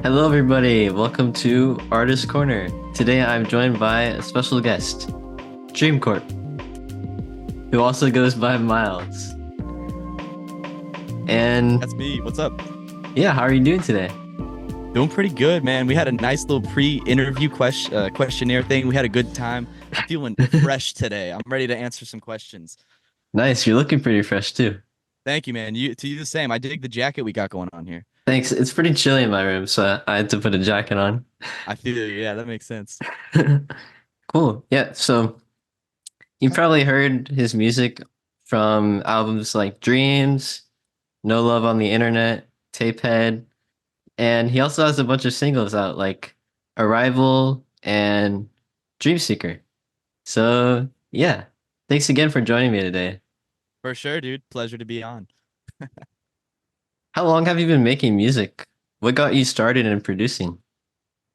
Hello, everybody. Welcome to Artist Corner. Today I'm joined by a special guest, Dreamcorp, who also goes by Miles. And That's me. What's up? yeah, how are you doing today? Doing pretty good, man. We had a nice little pre-interview questionnaire thing. We had a good time. I'm feeling fresh today. I'm ready to answer some questions. Nice. You're looking pretty fresh too. Thank you, man. You the same. I dig the jacket we got going on here. Thanks. It's pretty chilly in my room, so I had to put a jacket on. I feel you. Yeah, that makes sense. Cool. Yeah. So you probably heard his music from albums like Dreams, No Love on the Internet, Tapehead. And he also has a bunch of singles out like Arrival and Dream Seeker. So, yeah. Thanks again for joining me today. For sure, dude. Pleasure to be on. How long have you been making music? What got you started in producing?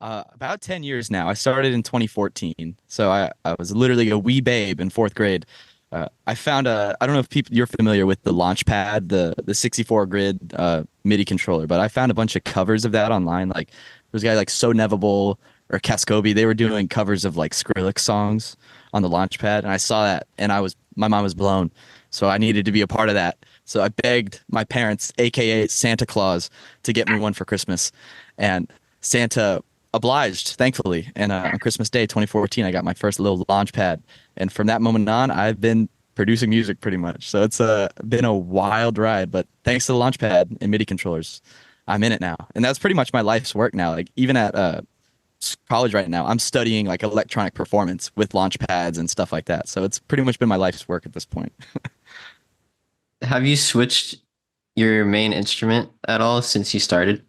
About 10 years now. I started in 2014. So I was literally a wee babe in fourth grade. I found I don't know if you're familiar with the Launchpad, the 64 grid MIDI controller, but I found a bunch of covers of that online. Like there's a guy like So Nevable or Cascoby. They were doing covers of like Skrillex songs on the Launchpad, and I saw that, and my mind was blown. So I needed to be a part of that. So I begged my parents, aka Santa Claus, to get me one for Christmas, and Santa obliged, thankfully. And on Christmas Day 2014, I got my first little Launchpad, and from that moment on, I've been producing music pretty much. So it's been a wild ride, but thanks to the Launchpad and MIDI controllers, I'm in it now, and that's pretty much my life's work now. Like even at college right now, I'm studying like electronic performance with Launchpads and stuff like that. So it's pretty much been my life's work at this point. Have you switched your main instrument at all since you started?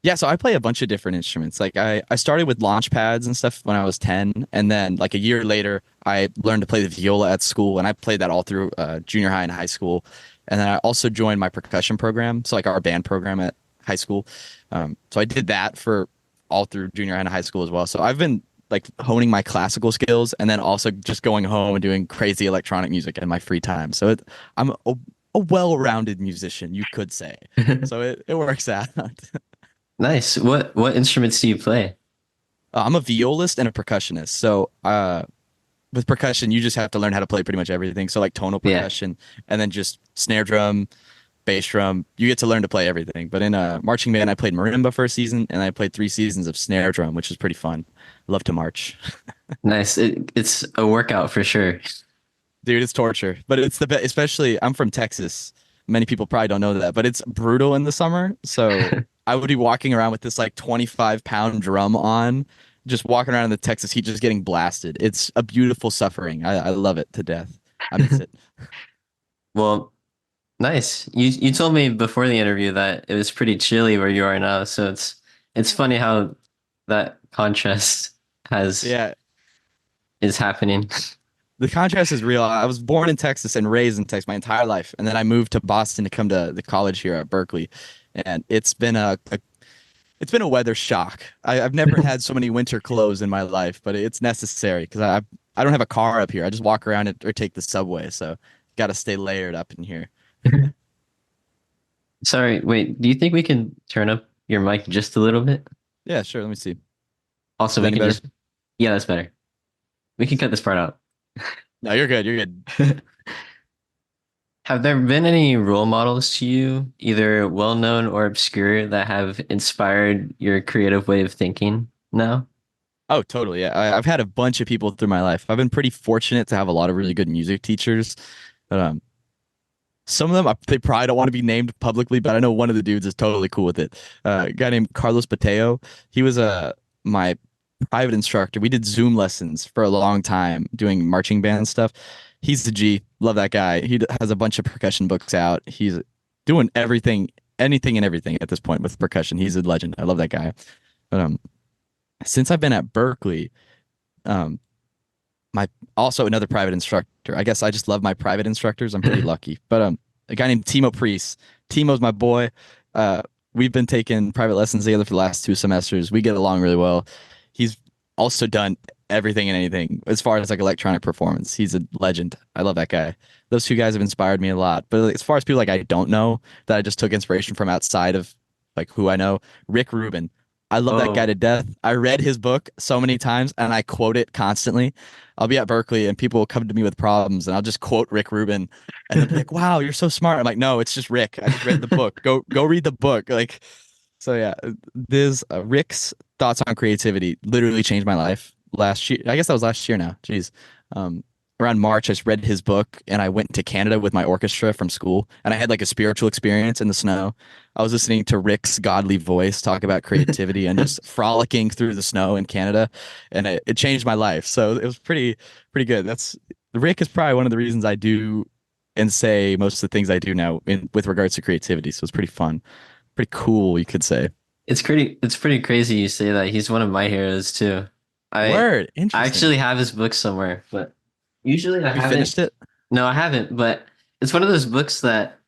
Yeah, so I play a bunch of different instruments. Like I started with launch pads and stuff when I was 10, and then like a year later, I learned to play the viola at school, and I played that all through junior high and high school. And then I also joined my percussion program, so like our band program at high school. So I did that for all through junior high and high school as well. So I've been like honing my classical skills, and then also just going home and doing crazy electronic music in my free time. So I'm a well-rounded musician, you could say. So it works out. Nice. What instruments do you play? I'm a violist and a percussionist. So with percussion, you just have to learn how to play pretty much everything. So like tonal Yeah. percussion, and then just snare drum, bass drum. You get to learn to play everything. But in a marching band, I played marimba for a season, and I played 3 seasons of snare drum, which is pretty fun. Love to march. Nice. It's a workout for sure. Dude, it's torture, but it's the best. Especially, I'm from Texas. Many people probably don't know that, but it's brutal in the summer. So I would be walking around with this like 25-pound drum on, just walking around in the Texas heat, just getting blasted. It's a beautiful suffering. I love it to death. I miss it. Well, nice. You told me before the interview that it was pretty chilly where you are now, so it's funny how that contrast has Yeah, is happening. the contrast is real. I was born in Texas and raised in Texas my entire life, and then I moved to Boston to come to the college here at Berkeley, and it's been a weather shock. I've never had so many winter clothes in my life, but it's necessary because I don't have a car up here. I just walk around or take the subway, so got to stay layered up in here. Sorry, wait, do you think we can turn up your mic just a little bit? Yeah, sure. Let me see. Also, Is that we any can better? just, yeah, that's better. We can cut this part out. No, you're good. You're good. Have there been any role models to you, either well-known or obscure, that have inspired your creative way of thinking now? Oh, totally. Yeah, I've had a bunch of people through my life. I've been pretty fortunate to have a lot of really good music teachers. But some of them they probably don't want to be named publicly, but I know one of the dudes is totally cool with it. A guy named Carlos Mateo. He was my private instructor. We did Zoom lessons for a long time doing marching band stuff. He's the G. Love that guy. Has a bunch of percussion books out. He's doing everything, anything and everything at this point with percussion. He's a legend. I love that guy. But since I've been at Berkeley, um, my also another private instructor. I guess I just love my private instructors. I'm pretty lucky. But a guy named Timo Priest. Timo's my boy. We've been taking private lessons together for the last 2 semesters. We get along really well. He's also done everything and anything as far as like electronic performance. He's a legend. I love that guy. Those two guys have inspired me a lot. But as far as people like I don't know that I just took inspiration from outside of like who I know, Rick Rubin. I love that guy Oh, to death. I read his book so many times and I quote it constantly. I'll be at Berkeley and people will come to me with problems and I'll just quote Rick Rubin and they'll be like, "Wow, you're so smart." I'm like, "No, it's just Rick. I just read the book. Go read the book." Like, so yeah, this Rick's thoughts on creativity literally changed my life last year. I guess that was last year now. Jeez. Um, Around March, I just read his book and I went to Canada with my orchestra from school and I had like a spiritual experience in the snow. I was listening to Rick's godly voice talk about creativity and just frolicking through the snow in Canada, and it changed my life. So it was pretty good. That's Rick is probably one of the reasons I do and say most of the things I do now with regards to creativity. So it's pretty fun, pretty cool, you could say. it's pretty crazy you say that. He's one of my heroes too. I Word, I interesting. actually have his book somewhere, but usually I Have you haven't. finished it? No, I haven't, but it's one of those books that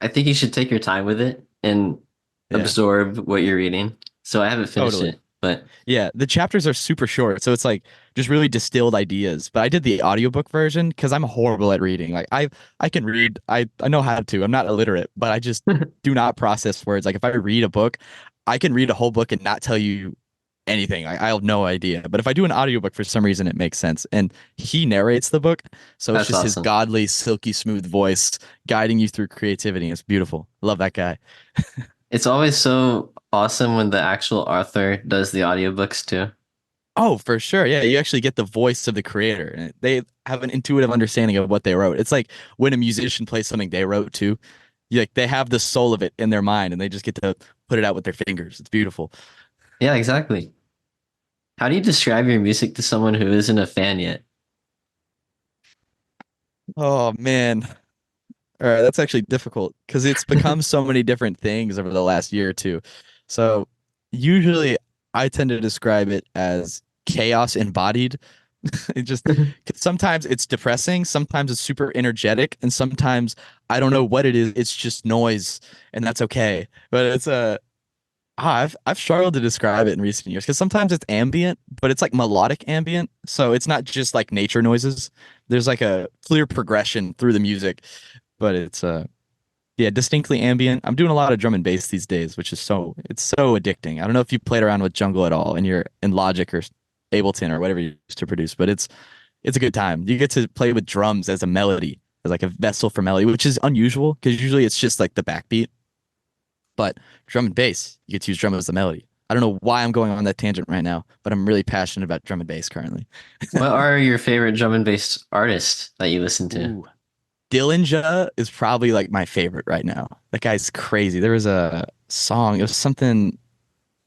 I think you should take your time with it and Yeah, absorb what you're reading. So I haven't finished totally. it, but Yeah, the chapters are super short, so it's like just really distilled ideas. But I did the audiobook version because I'm horrible at reading. Like I can read, I know how to. I'm not illiterate, but I just do not process words. Like if I read a book, I can read a whole book and not tell you anything. I have no idea. But if I do an audiobook for some reason it makes sense. And he narrates the book, so it's that's just his awesome. godly, silky smooth voice guiding you through creativity. It's beautiful. Love that guy. It's always so awesome when the actual author does the audiobooks too. Oh, for sure. Yeah, you actually get the voice of the creator, and they have an intuitive understanding of what they wrote. It's like when a musician plays something they wrote too. Like they have the soul of it in their mind, and they just get to put it out with their fingers. It's beautiful. Yeah, exactly. How do you describe your music to someone who isn't a fan yet? Oh man. All right, that's actually difficult because it's become so many different things over the last year or two. So usually I tend to describe it as chaos embodied. It just 'cause sometimes it's depressing, sometimes it's super energetic, and sometimes I don't know what it is. It's just noise, and that's okay. But it's I've struggled to describe it in recent years because sometimes it's ambient, but it's like melodic ambient. So it's not just like nature noises. There's like a clear progression through the music, but it's yeah, distinctly ambient. I'm doing a lot of drum and bass these days, which is it's so addicting. I don't know if you played around with Jungle at all and you're in Logic or Ableton or whatever you used to produce, but it's a good time. You get to play with drums as a melody, as like a vessel for melody, which is unusual because usually it's just like the backbeat. But drum and bass, you get to use drum as the melody. I don't know why I'm going on that tangent right now, but I'm really passionate about drum and bass currently. What are your favorite drum and bass artists that you listen to? Ooh. Dillinja is probably like my favorite right now. That guy's crazy. There was a song, it was something.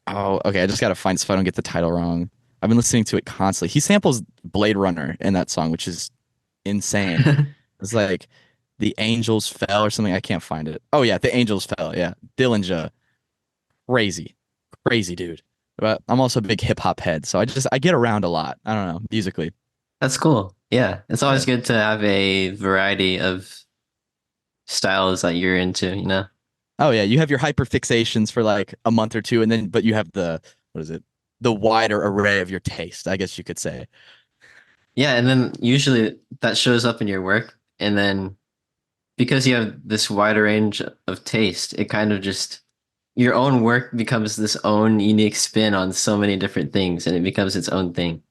Oh, okay. I just gotta find so I don't get the title wrong. I've been listening to it constantly. He samples Blade Runner in that song, which is insane. It's like the angels fell or something. I can't find it. Oh yeah, the angels fell. Yeah, Dillinger, crazy, crazy dude. But I'm also a big hip hop head, so I get around a lot. I don't know musically. That's cool. Yeah, it's always Yeah. good to have a variety of styles that you're into, you know? Oh yeah, you have your hyper fixations for like a month or two, and then but you have the what is it? The wider array of your taste, I guess you could say. Yeah, and then usually that shows up in your work. And then because you have this wider range of taste, it kind of just your own work becomes this own unique spin on so many different things and it becomes its own thing.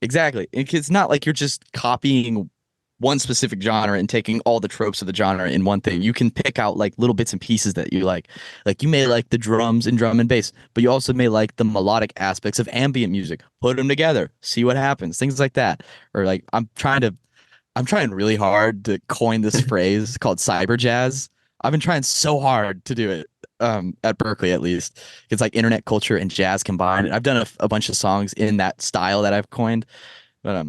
Exactly. It's not like you're just copying one specific genre and taking all the tropes of the genre in one thing. You can pick out like little bits and pieces that you like. Like you may like the drums and drum and bass, but you also may like the melodic aspects of ambient music. Put them together, see what happens. Things like that. Or like I'm trying really hard to coin this phrase called cyberjazz. I've been trying so hard to do it. At Berkeley, at least, it's like internet culture and jazz combined. I've done a bunch of songs in that style that I've coined, but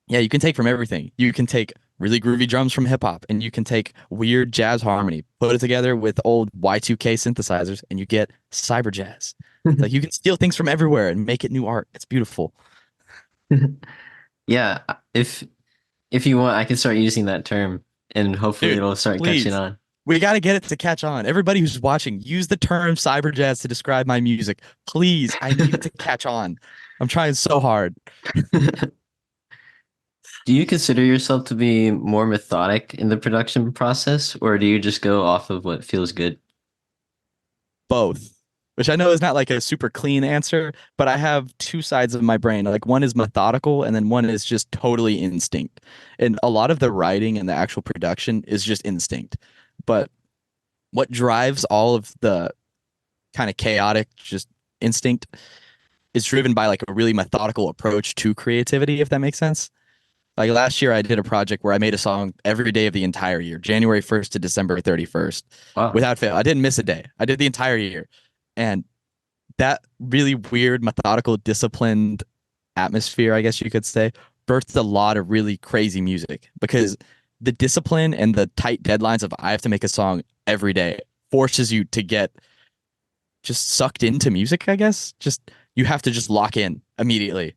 yeah, you can take from everything. You can take really groovy drums from hip hop, and you can take weird jazz harmony, put it together with old Y2K synthesizers, and you get cyber jazz. Like you can steal things from everywhere and make it new art. It's beautiful. Yeah, if you want, I can start using that term and hopefully Dude, it'll start catching please. on. We got to get it to catch on. Everybody who's watching, use the term cyber jazz to describe my music. Please, I need it to catch on. I'm trying so hard. Do you consider yourself to be more methodic in the production process, or do you just go off of what feels good? Both, which I know is not like a super clean answer, but I have two sides of my brain. Like one is methodical and then one is just totally instinct. And a lot of the writing and the actual production is just instinct. But what drives all of the kind of chaotic just instinct is driven by like a really methodical approach to creativity, if that makes sense. Like last year, I did a project where I made a song every day of the entire year, January 1st to December 31st, Wow. without fail. I didn't miss a day. I did the entire year. And that really weird, methodical, disciplined atmosphere, I guess you could say, birthed a lot of really crazy music because the discipline and the tight deadlines of I have to make a song every day forces you to get just sucked into music, I guess. Just you have to just lock in immediately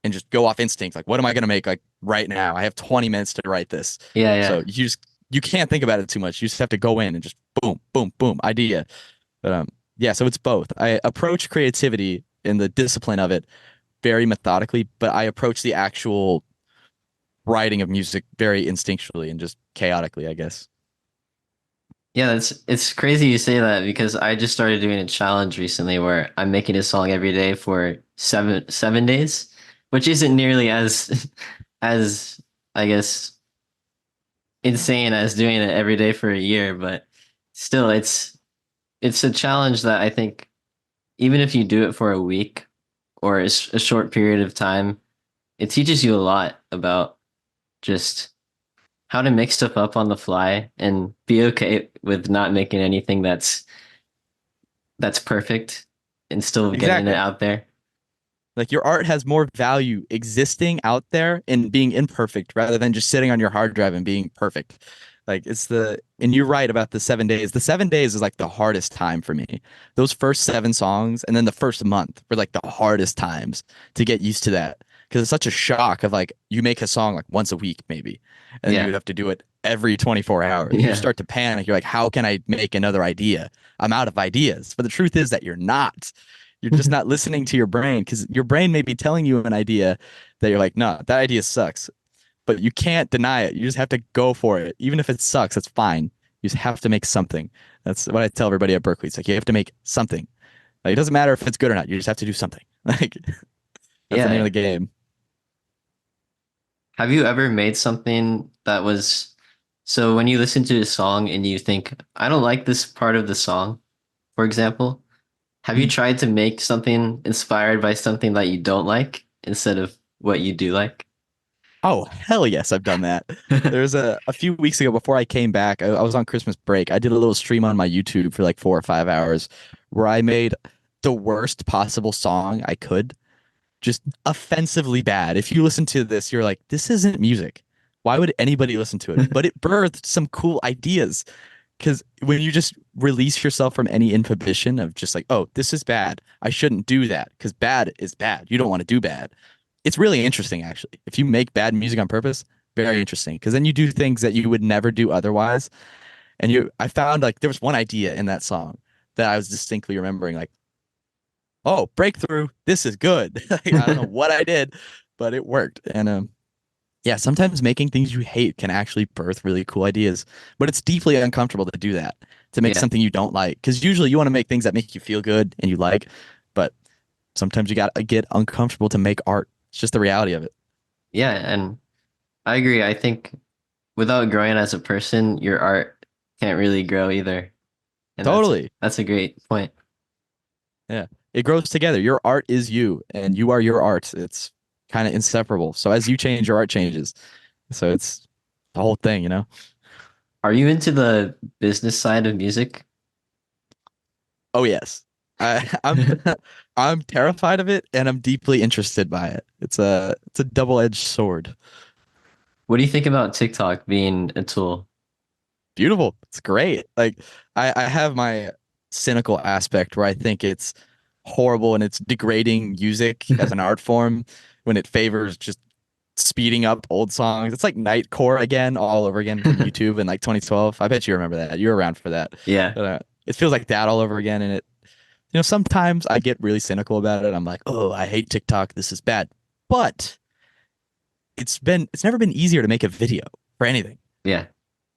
and just go off instinct. Like, what am I gonna make like right now? I have 20 minutes to write this. Yeah, So yeah. you can't think about it too much. You just have to go in and just boom, boom, boom, idea. But yeah, so it's both. I approach creativity and the discipline of it very methodically, but I approach the actual writing of music very instinctually and just chaotically, I guess. Yeah, it's crazy you say that because I just started doing a challenge recently where I'm making a song every day for seven days, which isn't nearly as as I guess insane as doing it every day for a year, but still it's a challenge that I think even if you do it for a week or a short period of time, it teaches you a lot about just how to make stuff up on the fly and be okay with not making anything that's perfect and still getting it Exactly. out there. Like your art has more value existing out there and being imperfect rather than just sitting on your hard drive and being perfect. Like it's the and you're right about the 7 days. The 7 days is like the hardest time for me. Those first seven songs and then the first month were like the hardest times to get used to that. Because it's such a shock of like you make a song like once a week maybe, and then you would Yeah. have to do it every 24 hours. You Yeah. start to panic. You're like, how can I make another idea? I'm out of ideas. But the truth is that you're not. You're just not listening to your brain because your brain may be telling you an idea that you're like, no, that idea sucks. But you can't deny it. You just have to go for it. Even if it sucks, it's fine. You just have to make something. That's what I tell everybody at Berkeley. It's like you have to make something. Like it doesn't matter if it's good or not. You just have to do something. Like that's the name of Yeah. the game. Have you ever made something that was so when you listen to a song and you think, I don't like this part of the song, for example, have you Mm. tried to make something inspired by something that you don't like instead of what you do like? Oh, hell yes, I've done that. There's a few weeks ago before I came back, I was on Christmas break. I did a little stream on my YouTube for like 4 or 5 hours where I made the worst possible song I could, just offensively bad. If you listen to this, you're like, this isn't music. Why would anybody listen to it? But it birthed some cool ideas. Because when you just release yourself from any inhibition of just like, oh, this is bad. I shouldn't do that because bad is bad. You don't want to do bad. It's really interesting, actually. If you make bad music on purpose, very interesting. Because then you do things that you would never do otherwise. And I found like there was one idea in that song that I was distinctly remembering, like, oh, breakthrough. This is good. Like, I don't know what I did, but it worked. And yeah, sometimes making things you hate can actually birth really cool ideas, but it's deeply uncomfortable to do that, to make Yeah. something you don't like. Because usually you want to make things that make you feel good and you like, but sometimes you got to get uncomfortable to make art. It's just the reality of it. Yeah, and I agree. I think without growing as a person, your art can't really grow either. And Totally. that's a great point. Yeah. It grows together. Your art is you, and you are your art. It's kind of inseparable. So as you change, your art changes. So it's the whole thing, you know? Are you into the business side of music? Oh, yes. I'm I'm terrified of it and I'm deeply interested by it. It's a double-edged sword. What do you think about TikTok being a tool? Beautiful. It's great. Like I have my cynical aspect where I think it's horrible and it's degrading music as an art form when it favors just speeding up old songs. It's like Nightcore again, all over again from YouTube in like 2012. I bet you remember that. You were around for that. Yeah. But, it feels like that all over again. And sometimes I get really cynical about it. I'm like, oh, I hate TikTok. This is bad. But it's never been easier to make a video for anything. Yeah.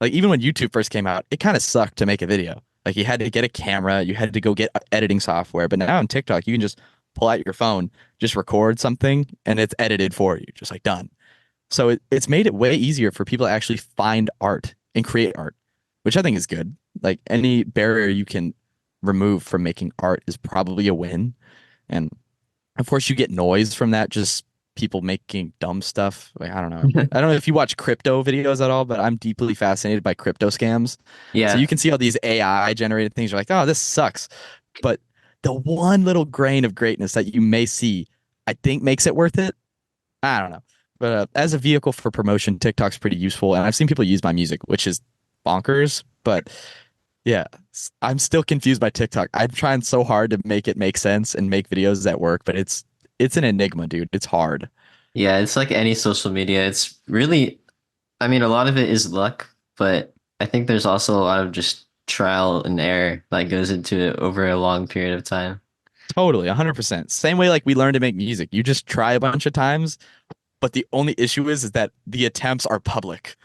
Like even when YouTube first came out, it kind of sucked to make a video. Like you had to get a camera, you had to go get editing software. But now on TikTok, you can just pull out your phone, just record something, and it's edited for you, just like done. So it's made it way easier for people to actually find art and create art, which I think is good. Like any barrier you can remove from making art is probably a win. And of course, you get noise from that, just people making dumb stuff. Like, I don't know. I don't know if you watch crypto videos at all, but I'm deeply fascinated by crypto scams. So you Yeah. can see all these AI generated things. You're like, oh, this sucks. But the one little grain of greatness that you may see, I think makes it worth it. I don't know. But as a vehicle for promotion, TikTok's pretty useful. And I've seen people use my music, which is bonkers. But yeah, I'm still confused by TikTok. I'm trying so hard to make it make sense and make videos that work, but it's an enigma, dude. It's hard. Yeah, it's like any social media. It's really, I mean, a lot of it is luck, but I think there's also a lot of just trial and error that goes into it over a long period of time. Totally, 100%. Same way like we learn to make music. You just try a bunch of times, but the only issue is that the attempts are public.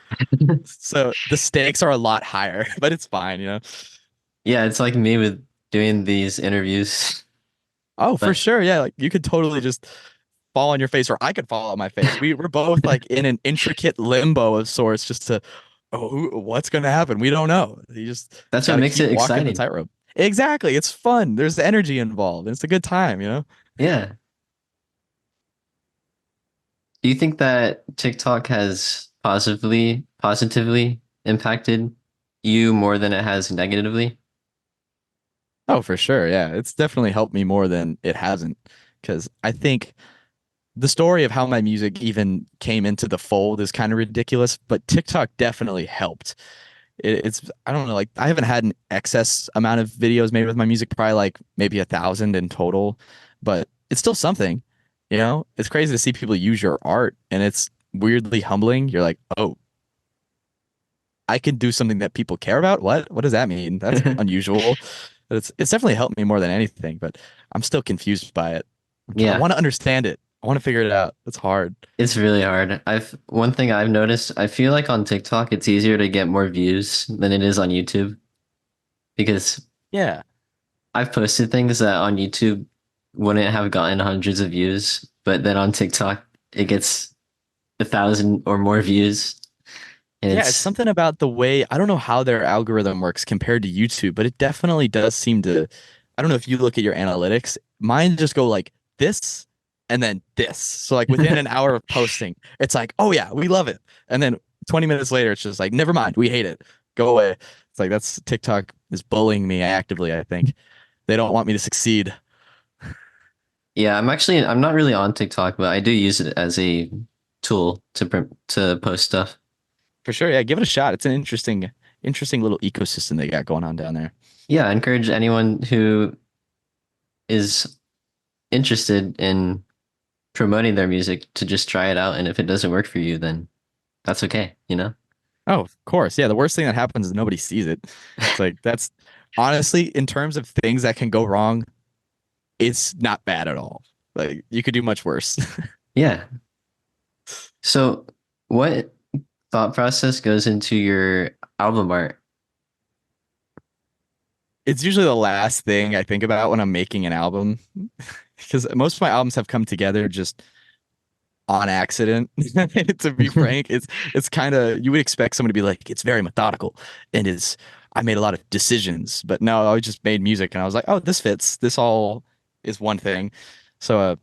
So the stakes are a lot higher, but it's fine, you know. Yeah, it's like me with doing these interviews. Oh, for But sure. Yeah, like you could totally just fall on your face or I could fall on my face. We're both like in an intricate limbo of sorts just to what's going to happen? We don't know. You just that's what got to makes keep it walking the exciting. tightrope. Exactly. It's fun. There's energy involved. It's a good time, you know? Yeah. Do you think that TikTok has positively impacted you more than it has negatively? Oh, for sure. Yeah. It's definitely helped me more than it hasn't. Because I think the story of how my music even came into the fold is kind of ridiculous, but TikTok definitely helped. It's I don't know, like I haven't had an excess amount of videos made with my music, probably like maybe 1,000 in total, but it's still something, you know? It's crazy to see people use your art and it's weirdly humbling. You're like, oh, I can do something that people care about? What? What does that mean? That's unusual. But it's definitely helped me more than anything, but I'm still confused by it. I Yeah, want to understand it. I want to figure it out. It's hard. it's really hard. I've one thing I've noticed, I feel like on TikTok it's easier to get more views than it is on YouTube because Yeah. I've posted things that on YouTube wouldn't have gotten hundreds of views, but then on TikTok it gets 1,000 or more views. And Yeah, it's it's something about the way I don't know how their algorithm works compared to YouTube, but it definitely does seem to. I don't know if you look at your analytics, mine just go like this and then this. So like within an hour of posting, it's like, oh yeah, we love it. And then 20 minutes later, it's just like, never mind, we hate it. Go away. It's like that's TikTok is bullying me actively, I think. They don't want me to succeed. yeah, I'm not really on TikTok, but I do use it as a tool to post stuff. For sure. Yeah, give it a shot. It's an interesting little ecosystem they got going on down there. Yeah, I encourage anyone who is interested in promoting their music to just try it out. And if it doesn't work for you, then that's okay, you know? Oh, of course. Yeah, the worst thing that happens is nobody sees it. It's like that's honestly, in terms of things that can go wrong, it's not bad at all. Like you could do much worse. Yeah. So, what thought process goes into your album art? It's usually the last thing I think about when I'm making an album because most of my albums have come together just on accident. To be frank, it's kind of you would expect someone to be like it's very methodical and is I made a lot of decisions, but no, I just made music and I was like, oh, this fits. This all is one thing. So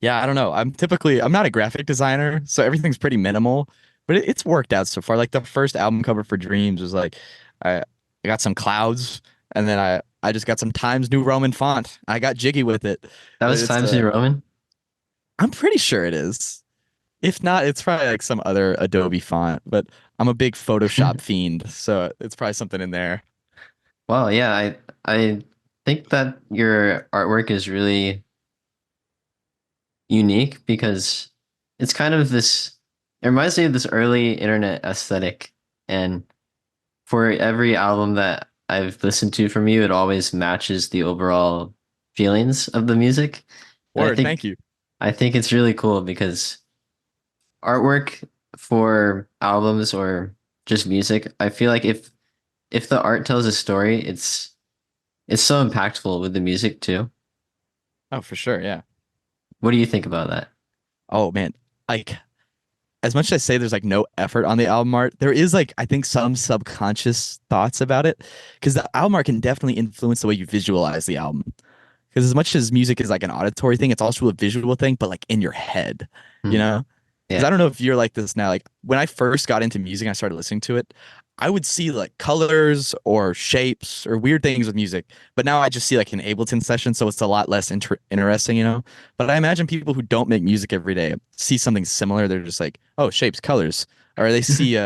yeah, I don't know. I'm not a graphic designer, so everything's pretty minimal, but it's worked out so far. Like the first album cover for Dreams was like I, I got some clouds and then I just got some Times New Roman font. I got jiggy with it. That But was it's Times New Roman. I'm pretty sure it is. If not, it's probably like some other Adobe font, but I'm a big Photoshop fiend, so it's probably something in there. Well, yeah, I think that your artwork is really unique because it's kind of this, it reminds me of this early internet aesthetic. And for every album that I've listened to from you, it always matches the overall feelings of the music. And Word, thank you. I think it's really cool because artwork for albums or just music, I feel like if if the art tells a story, it's so impactful with the music too. Oh, for sure. Yeah. What do you think about that? Oh man. Like as much as I say there's like no effort on the album art, there is like I think some subconscious thoughts about it because the album art can definitely influence the way you visualize the album. Because as much as music is like an auditory thing, it's also a visual thing, but like in your head, you Hmm. know? Because I Yeah. don't know if you're like this now. Like when I first got into music and I started listening to it, I would see like colors or shapes or weird things with music. But now I just see like an Ableton session, so it's a lot less interesting, you know? But I imagine people who don't make music every day see something similar. They're just like, oh, shapes, colors. Or they see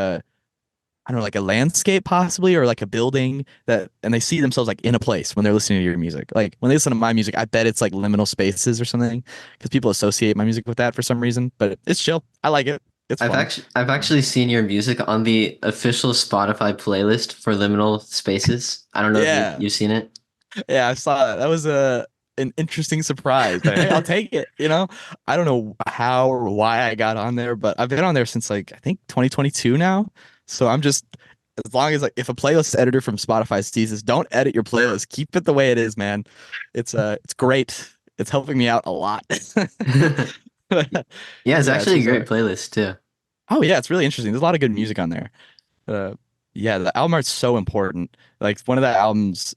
I don't know, like a landscape possibly, or like a building that, and they see themselves like in a place when they're listening to your music. Like when they listen to my music, I bet it's like liminal spaces or something because people associate my music with that for some reason. But it's chill. I like it. It's fun. I've actually seen your music on the official Spotify playlist for Liminal Spaces. I don't know if Yeah, you've seen it. yeah, I saw that. That was a an interesting surprise, but hey, I'll take it. You know, I don't know how or why I got on there, but I've been on there since like I think 2022 now. So I'm just as long as like if a playlist editor from Spotify sees this, don't edit your playlist. Keep it the way it is, man. It's great. It's helping me out a lot. Yeah, it's Yeah, it's actually a just great playlist too. oh yeah, it's really interesting. There's a lot of good music on there. Uh yeah, the album art's so important. Like one of the albums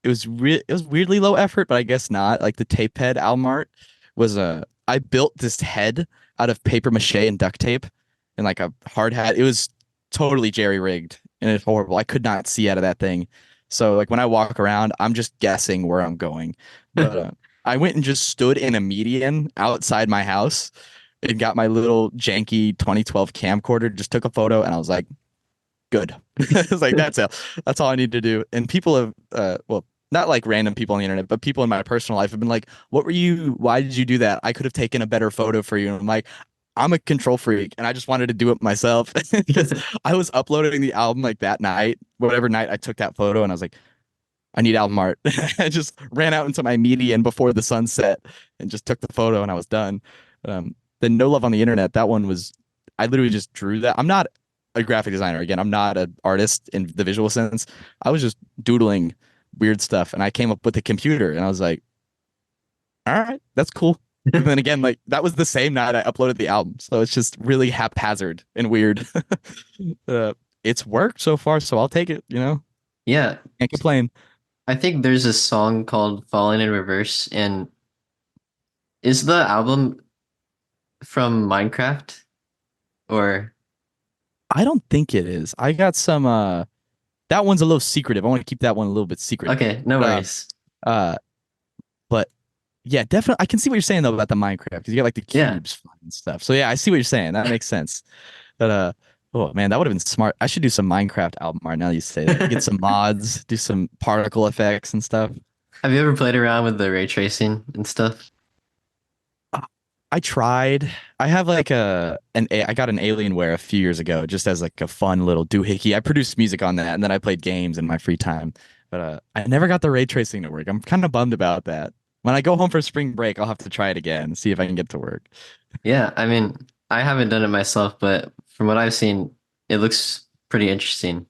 it was weirdly low effort, but I guess not. Like the tape head album art was I built this head out of paper mache and duct tape and like a hard hat. It was totally jerry rigged and it's horrible. I could not see out of that thing. So like when I walk around, I'm just guessing where I'm going. But I went and just stood in a median outside my house and got my little janky 2012 camcorder, just took a photo and I was like, good. It's like that's it. That's all I need to do. And people have well, not like random people on the internet, but people in my personal life have been like, "What were you? Why did you do that? I could have taken a better photo for you." And I'm like, "I'm a control freak, and I just wanted to do it myself because I was uploading the album like that night, whatever night I took that photo, and I was like, I need album art. I just ran out into my median before the sun set and just took the photo, and I was done. Then No Love on the Internet, that one was I literally just drew that. I'm not a graphic designer. Again, I'm not an artist in the visual sense. I was just doodling weird stuff and I came up with a computer and I was like, all right, that's cool. And then again, like that was the same night I uploaded the album. So it's just really haphazard and weird. uh, it's worked so far, so I'll take it, you know? Yeah, Can't complain. I think there's a song called Falling in Reverse, and is the album from Minecraft or I don't think it is. I got some that one's a little secretive. I want to keep that one a little bit secret. okay, no But worries. uh but yeah, definitely I can see what you're saying though about the Minecraft because you got like the Yeah. cubes and stuff. So yeah, I see what you're saying. That makes sense. But oh man, that would have been smart. I should do some Minecraft album art now that you say that. Get some mods, do some particle effects and stuff. Have you ever played around with the ray tracing and stuff? Uh, I tried. I have like I got an Alienware a few years ago just as like a fun little doohickey. I produced music on that and then I played games in my free time. But I never got the ray tracing to work. I'm kind of bummed about that. When I go home for spring break, I'll have to try it again, see if I can get to work. Yeah, I mean, I haven't done it myself, but from what I've seen, it looks pretty interesting.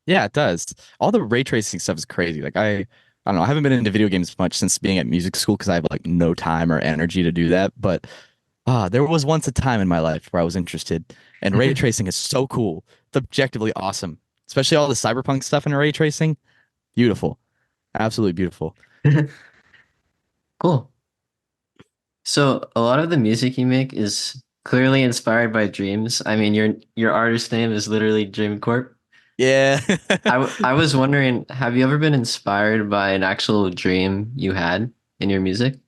Yeah, it does. All the ray tracing stuff is crazy. Like I don't know, I haven't been into video games much since being at music school because I have like no time or energy to do that. But there was once a time in my life where I was interested, and ray tracing is so cool. It's objectively awesome, especially all the cyberpunk stuff in ray tracing. Beautiful, absolutely beautiful. Cool. So a lot of the music you make is clearly inspired by dreams. I mean, your artist name is literally Dreamcorp. Yeah. I was wondering, have you ever been inspired by an actual dream you had in your music?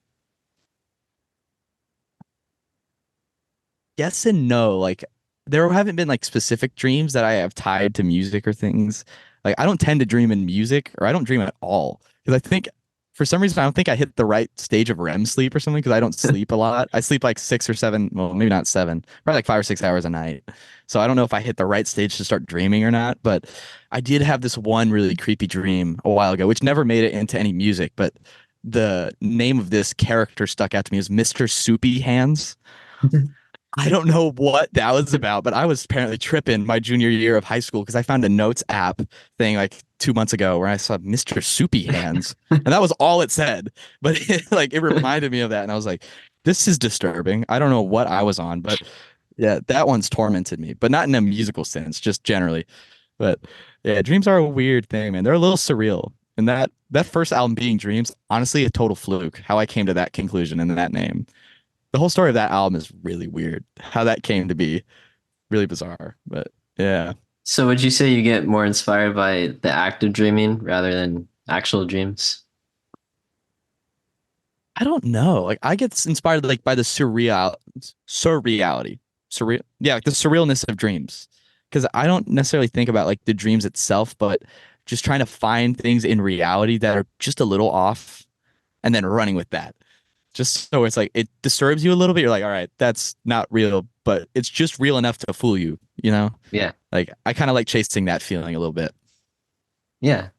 Yes and no. Like there haven't been like specific dreams that I have tied to music or things. Like I don't tend to dream in music or I don't dream at all because I think for some reason I don't think I hit the right stage of REM sleep or something because I don't sleep a lot. I sleep like 6 or 7, well maybe not 7, probably like 5 or 6 hours a night. So I don't know if I hit the right stage to start dreaming or not, but I did have this one really creepy dream a while ago which never made it into any music, but the name of this character stuck out to me as Mr. Soupy Hands. I don't know what that was about, but I was apparently tripping my junior year of high school because I found a notes app thing like 2 months ago where I saw Mr. Soupy Hands, and that was all it said. But it reminded me of that, and I was like, "This is disturbing." I don't know what I was on, but yeah, that one's tormented me, but not in a musical sense, just generally. But yeah, dreams are a weird thing, man. They're a little surreal, and that first album being Dreams, honestly, a total fluke. How I came to that conclusion and that name. The whole story of that album is really weird. How that came to be, really bizarre. But yeah, So would you say you get more inspired by the act of dreaming rather than actual dreams? I don't know. Like I get inspired like by the surreality, surreal. Yeah, like the surrealness of dreams. Because I don't necessarily think about like the dreams itself, but just trying to find things in reality that are just a little off, and then running with that. Just so it's like it disturbs you a little bit. You're like, all right, that's not real, but it's just real enough to fool you, you know? Yeah. Like I kind of like chasing that feeling a little bit. Yeah.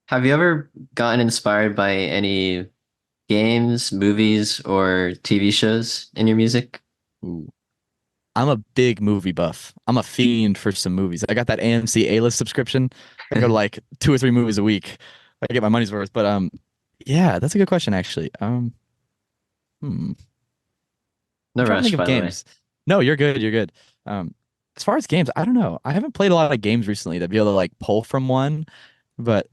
Have you ever gotten inspired by any games, movies, or TV shows in your music? Ooh. I'm a big movie buff. I'm a fiend for some movies. I got that AMC A-list subscription. I go to like 2 or 3 movies a week. I get my money's worth. But yeah, that's a good question actually. Hmm. No I'm trying to rush, think of by the way. games. No, you're good. You're good. As far as games, I don't know. I haven't played a lot of games recently to be able to like pull from one, but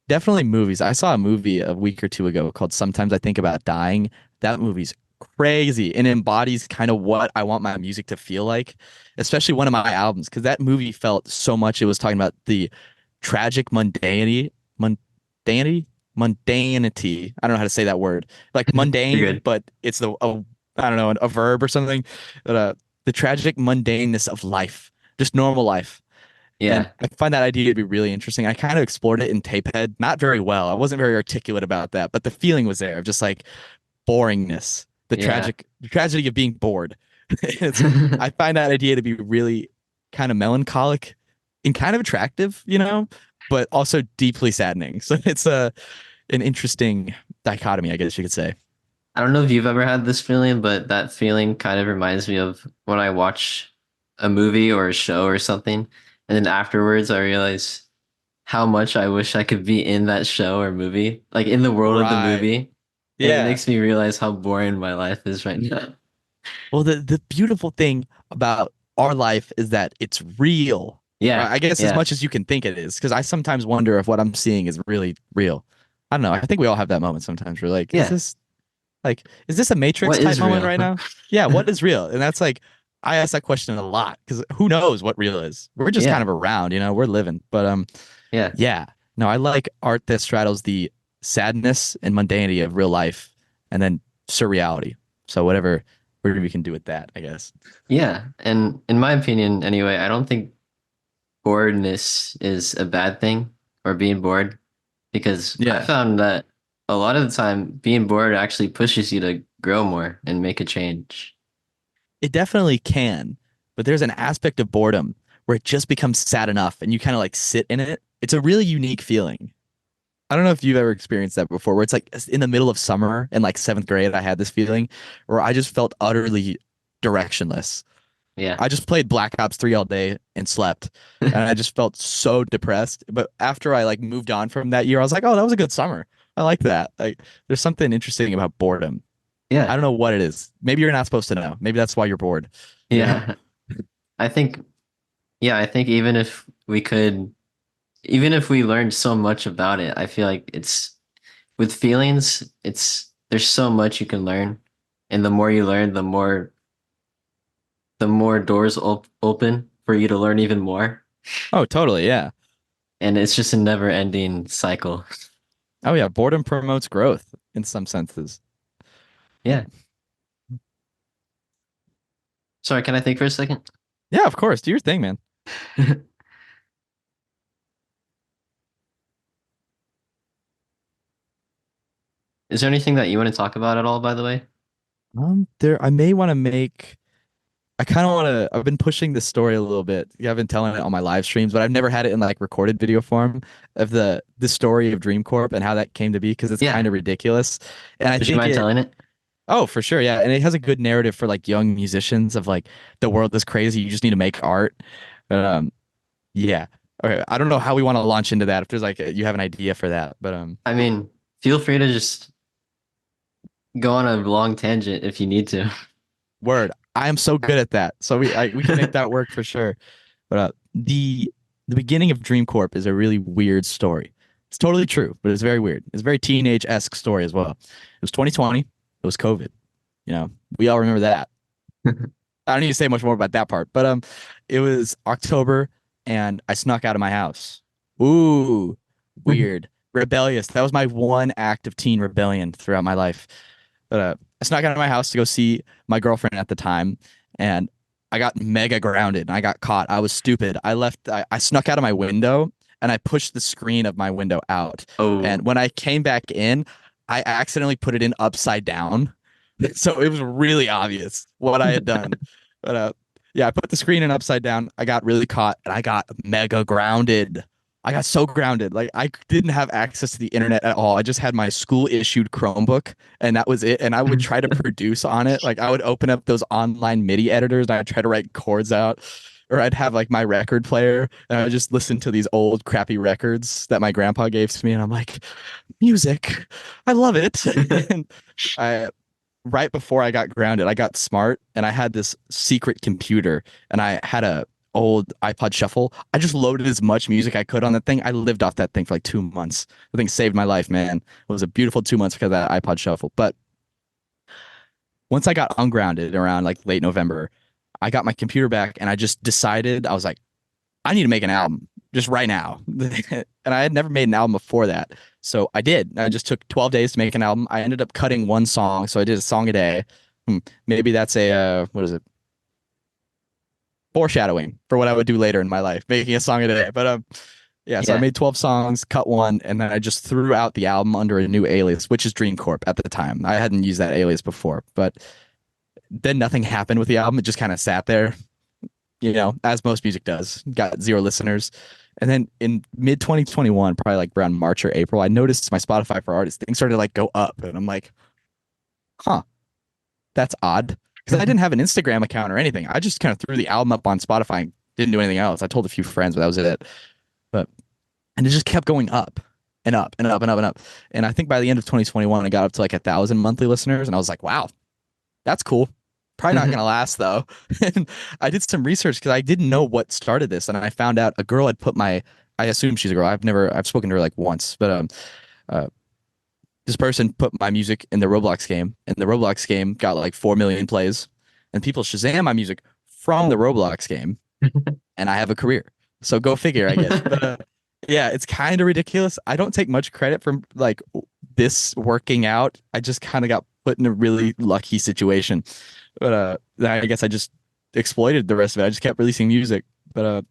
definitely movies. I saw a movie a week or two ago called Sometimes I Think About Dying. That movie's crazy and embodies kind of what I want my music to feel like, especially one of my albums, because that movie felt so much. It was talking about the tragic mundanity. I don't know how to say that word. Like You're mundane, good. but it's I don't know, a verb or something. But, the tragic mundaneness of life, just normal life. And Yeah. I find that idea to be really interesting. I kind of explored it in Tapehead, not very well. I wasn't very articulate about that, but the feeling was there of just like boringness, Yeah. the tragedy of being bored. I find that idea to be really kind of melancholic and kind of attractive, but also deeply saddening. So it's an interesting dichotomy, I guess you could say. I don't know if you've ever had this feeling, but that feeling kind of reminds me of when I watch a movie or a show or something, and then afterwards I realize how much I wish I could be in that show or movie, like in the world of the Right. movie. And it Yeah. makes me realize how boring my life is right now. Well, the beautiful thing about our life is that it's real, right? Yeah. I guess as Yeah. much as you can think it is, because I sometimes wonder if what I'm seeing is really real. I don't know. I think we all have that moment sometimes. We're like, Yeah. is this a Matrix What type is moment real? right now? Yeah, what is real? And that's like, I ask that question a lot because who knows what real is? We're just kind Yeah. of around, we're living. But Yeah. yeah, no, I like art that straddles the sadness and mundanity of real life and then surreality. So whatever we can do with that, I guess. Yeah. And in my opinion, anyway, I don't think boredness is a bad thing or being bored because I Yeah, found that a lot of the time being bored actually pushes you to grow more and make a change. it definitely can, but there's an aspect of boredom where it just becomes sad enough and you kind of like sit in it. It's a really unique feeling. I don't know if you've ever experienced that before, where it's like in the middle of summer in like seventh grade, I had this feeling where I just felt utterly directionless. Yeah. I just played Black Ops 3 all day and slept, and I just felt so depressed. But after I like moved on from that year, I was like, oh, that was a good summer. I like that. Like, there's something interesting about boredom. I Yeah. don't know what it is. Maybe you're not supposed to know. Maybe that's why you're bored. You know? Yeah. I think, yeah, I think even if we learned so much about it, I feel like with feelings, there's so much you can learn. And the more you learn, the more doors open for you to learn even more. Oh, totally. Yeah. And it's just a never ending cycle. Oh, yeah. Boredom promotes growth in some senses. Yeah. Sorry, can I think for a second? Yeah, of course. Do your thing, man. Is there anything that you want to talk about at all, by the way? I may want to make. I kind of want to. I've been pushing this story a little bit. Yeah, I've been telling it on my live streams, but I've never had it in like recorded video form of the story of Dreamcorp and how that came to be because it's Yeah. kind of ridiculous. And I Would you think mind it. telling it? Oh, for sure, yeah, and it has a good narrative for like young musicians of like the world is crazy. You just need to make art. Um, yeah. Okay, I don't know how we want to launch into that. If there's like you have an idea for that, but I mean, feel free to just go on a long tangent if you need to. word, I am so good at that. So we can make that work for sure. But the beginning of Dreamcorp is a really weird story. It's totally true, but it's very weird. It's a very teenage-esque story as well. It was 2020. It was COVID. You know, we all remember that. I don't need to say much more about that part, but it was October and I snuck out of my house. Ooh, weird. Rebellious. That was my one act of teen rebellion throughout my life. But I snuck out of my house to go see my girlfriend at the time, and I got mega grounded and I got caught. I was stupid. I snuck out of my window and I pushed the screen of my window out. Oh, And when I came back in, I accidentally put it in upside down. So it was really obvious what I had done. But yeah, I put the screen in upside down. I got really caught and I got mega grounded. I got so grounded. Like I didn't have access to the internet at all. I just had my school issued Chromebook and that was it. And I would try to produce on it. Like I would open up those online MIDI editors and I'd try to write chords out. Or I'd have like my record player and I would just listen to these old crappy records that my grandpa gave to me. And I'm like, music, I love it. And I right before I got grounded, I got smart and I had this secret computer and I had a old iPod Shuffle. I just loaded as much music I could on that thing. I lived off that thing for like 2 months. The thing saved my life, man. It was a beautiful 2 months because of that iPod Shuffle. But once I got ungrounded around like late November, I got my computer back and I just decided I was like, I need to make an album just right now. And I had never made an album before that. So I did. I just took 12 days to make an album. I ended up cutting one song. So I did a song a day. Maybe that's a, what is it? Foreshadowing for what I would do later in my life, making a song a day. But yeah, so I yeah. made 12 songs, cut one, and then I just threw out the album under a new alias, which is Dreamcorp at the time. I hadn't used that alias before, but then nothing happened with the album. It just kind of sat there, as most music does. Got zero listeners. And then in mid 2021, probably like around March or April, I noticed my Spotify for artists things started to like go up. And I'm like, huh, that's odd. Because I didn't have an Instagram account or anything. I just kind of threw the album up on Spotify and didn't do anything else. I told a few friends, but that was it. But and it just kept going up and up and up and up and up. And I think by the end of 2021, I got up to like 1,000 monthly listeners. And I was like, wow, that's cool. Probably not gonna last though. And I did some research because I didn't know what started this, and I found out a girl had put my. I assume she's a girl. I've spoken to her like once, but uh, this person put my music in the Roblox game, and the Roblox game got like 4 million plays, and people Shazam my music from the Roblox game, and I have a career. So go figure, I guess. But yeah, it's kind of ridiculous. I don't take much credit for like this working out. I just kind of got put in a really lucky situation. But I guess I just exploited the rest of it. I just kept releasing music. But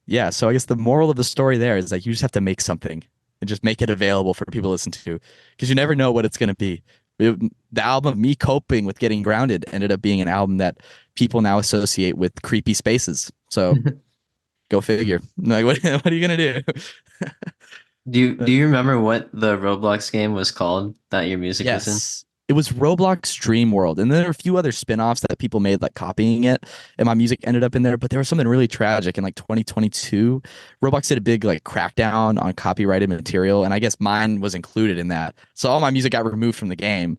yeah, so I guess the moral of the story there is like you just have to make something and just make it available for people to listen to because you never know what it's going to be. The album of me coping with getting grounded ended up being an album that people now associate with creepy spaces. So go figure. Like, what are you gonna do? Do you remember what the Roblox game was called that your music was in? Yes. It was Roblox Dream World. And there are a few other spin-offs that people made like copying it. And my music ended up in there. But there was something really tragic in like 2022. Roblox did a big like crackdown on copyrighted material. And I guess mine was included in that. So all my music got removed from the game,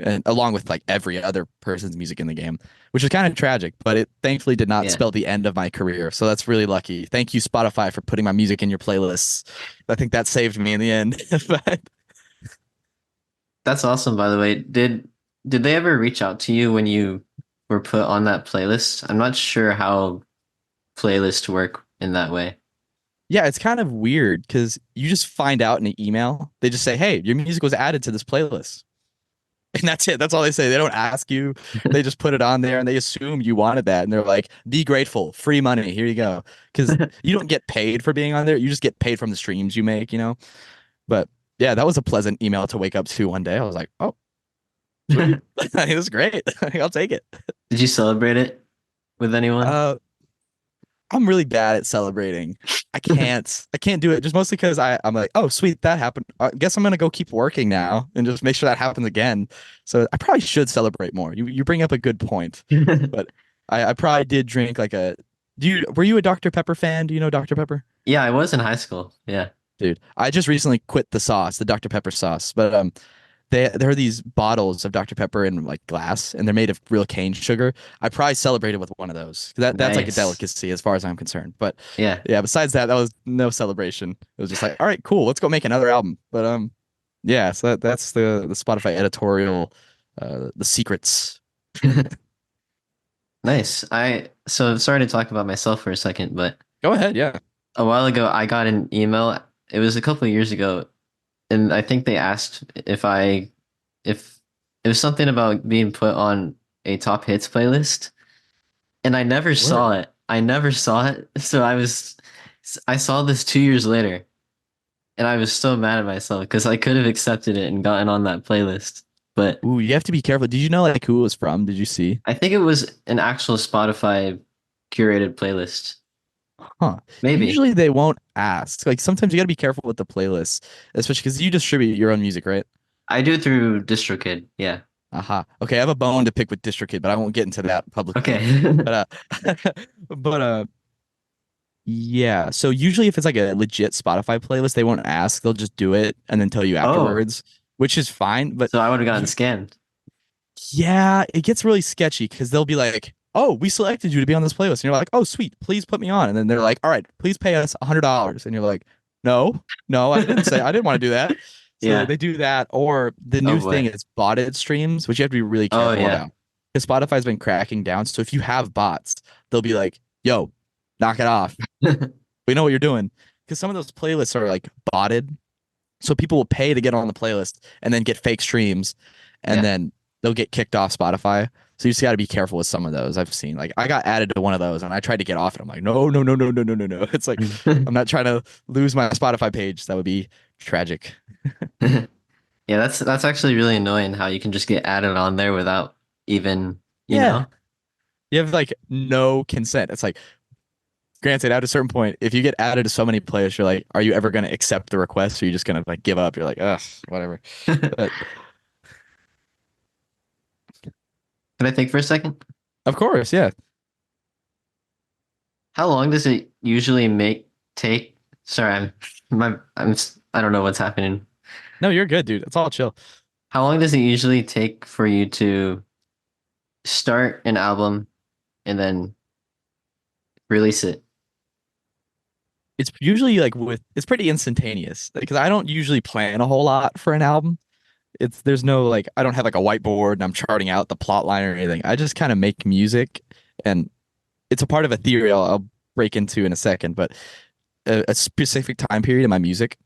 and along with like every other person's music in the game, which is kind of tragic. But it thankfully did not Yeah, spell the end of my career. So that's really lucky. Thank you, Spotify, for putting my music in your playlists. I think that saved me in the end. But that's awesome. By the way, did they ever reach out to you when you were put on that playlist? I'm not sure how playlists work in that way. yeah, it's kind of weird because you just find out in an email. They just say, "Hey, your music was added to this playlist," and that's it. That's all they say. They don't ask you. They just put it on there, and they assume you wanted that, and they're like, "Be grateful, free money. Here you go." Because you don't get paid for being on there. You just get paid from the streams you make. But yeah, that was a pleasant email to wake up to one day. I was like, "Oh, sweet. It was great. I'll take it." Did you celebrate it with anyone? Uh, I'm really bad at celebrating. I can't do it just mostly because I'm like, oh sweet, that happened. I guess I'm gonna go keep working now and just make sure that happens again. So I probably should celebrate more. You bring up a good point, but I probably did drink like a. Do you were you a Dr. Pepper fan? Do you know Dr. Pepper? Yeah, I was in high school. Yeah. Dude, I just recently quit the sauce, the Dr. Pepper sauce, but there are these bottles of Dr. Pepper in like glass, and they're made of real cane sugar. I probably celebrated with one of those. That's like a Nice. delicacy as far as I'm concerned. But Yeah. yeah, besides that, that was no celebration. It was just like, all right, cool, let's go make another album. But yeah, so that's the Spotify editorial, the secrets. Nice. So sorry to talk about myself for a second, but Go ahead, yeah. a while ago I got an email. It was a couple of years ago, and I think they asked if it was something about being put on a top hits playlist, and I never saw Word. it. I never saw it. So I saw this 2 years later, and I was so mad at myself because I could have accepted it and gotten on that playlist. But Ooh, you have to be careful. Did you know like who it was from? Did you see? I think it was an actual Spotify curated playlist. Huh. Maybe. Usually they won't ask. Like sometimes you got to be careful with the playlists, especially because you distribute your own music, right? I do it through DistroKid. Yeah. Aha. Okay, I have a bone to pick with DistroKid, but I won't get into that publicly. Okay. But but yeah. So usually if it's like a legit Spotify playlist, they won't ask. They'll just do it and then tell you Oh, afterwards, which is fine. But so I would have gotten you, scammed. yeah, it gets really sketchy because they'll be like, "Oh, we selected you to be on this playlist," and you're like, "Oh, sweet, please put me on." And then they're like, "All right, please pay us $100," and you're like, "No, no, I didn't want to do that." So Yeah. they do that, or the Oh new thing boy. is botted streams, which you have to be really Oh careful yeah. about because Spotify's been cracking down. So if you have bots, they'll be like, "Yo, knock it off. We know what you're doing." Because some of those playlists are like botted, so people will pay to get on the playlist and then get fake streams, and Yeah. then they'll get kicked off Spotify. So you just got to be careful with some of those. I've seen like I got added to one of those and I tried to get off it. I'm like, no, no, no, no, no, no, no, no. It's like I'm not trying to lose my Spotify page. That would be tragic. Yeah, that's actually really annoying how you can just get added on there without even, you Yeah. know? You have like no consent. It's like, granted, at a certain point, if you get added to so many players, you're like, are you ever going to accept the request or are you just going to like give up? You're like, ugh, whatever. But Can I think for a second? of course, yeah. How long does it usually take? Sorry, I don't know what's happening. No, you're good, dude. It's all chill. How long does it usually take for you to start an album and then release it? It's usually like it's pretty instantaneous because I don't usually plan a whole lot for an album. There's no like I don't have like a whiteboard and I'm charting out the plot line or anything. I just kind of make music and it's a part of a theory I'll break into in a second, but a specific time period in my music.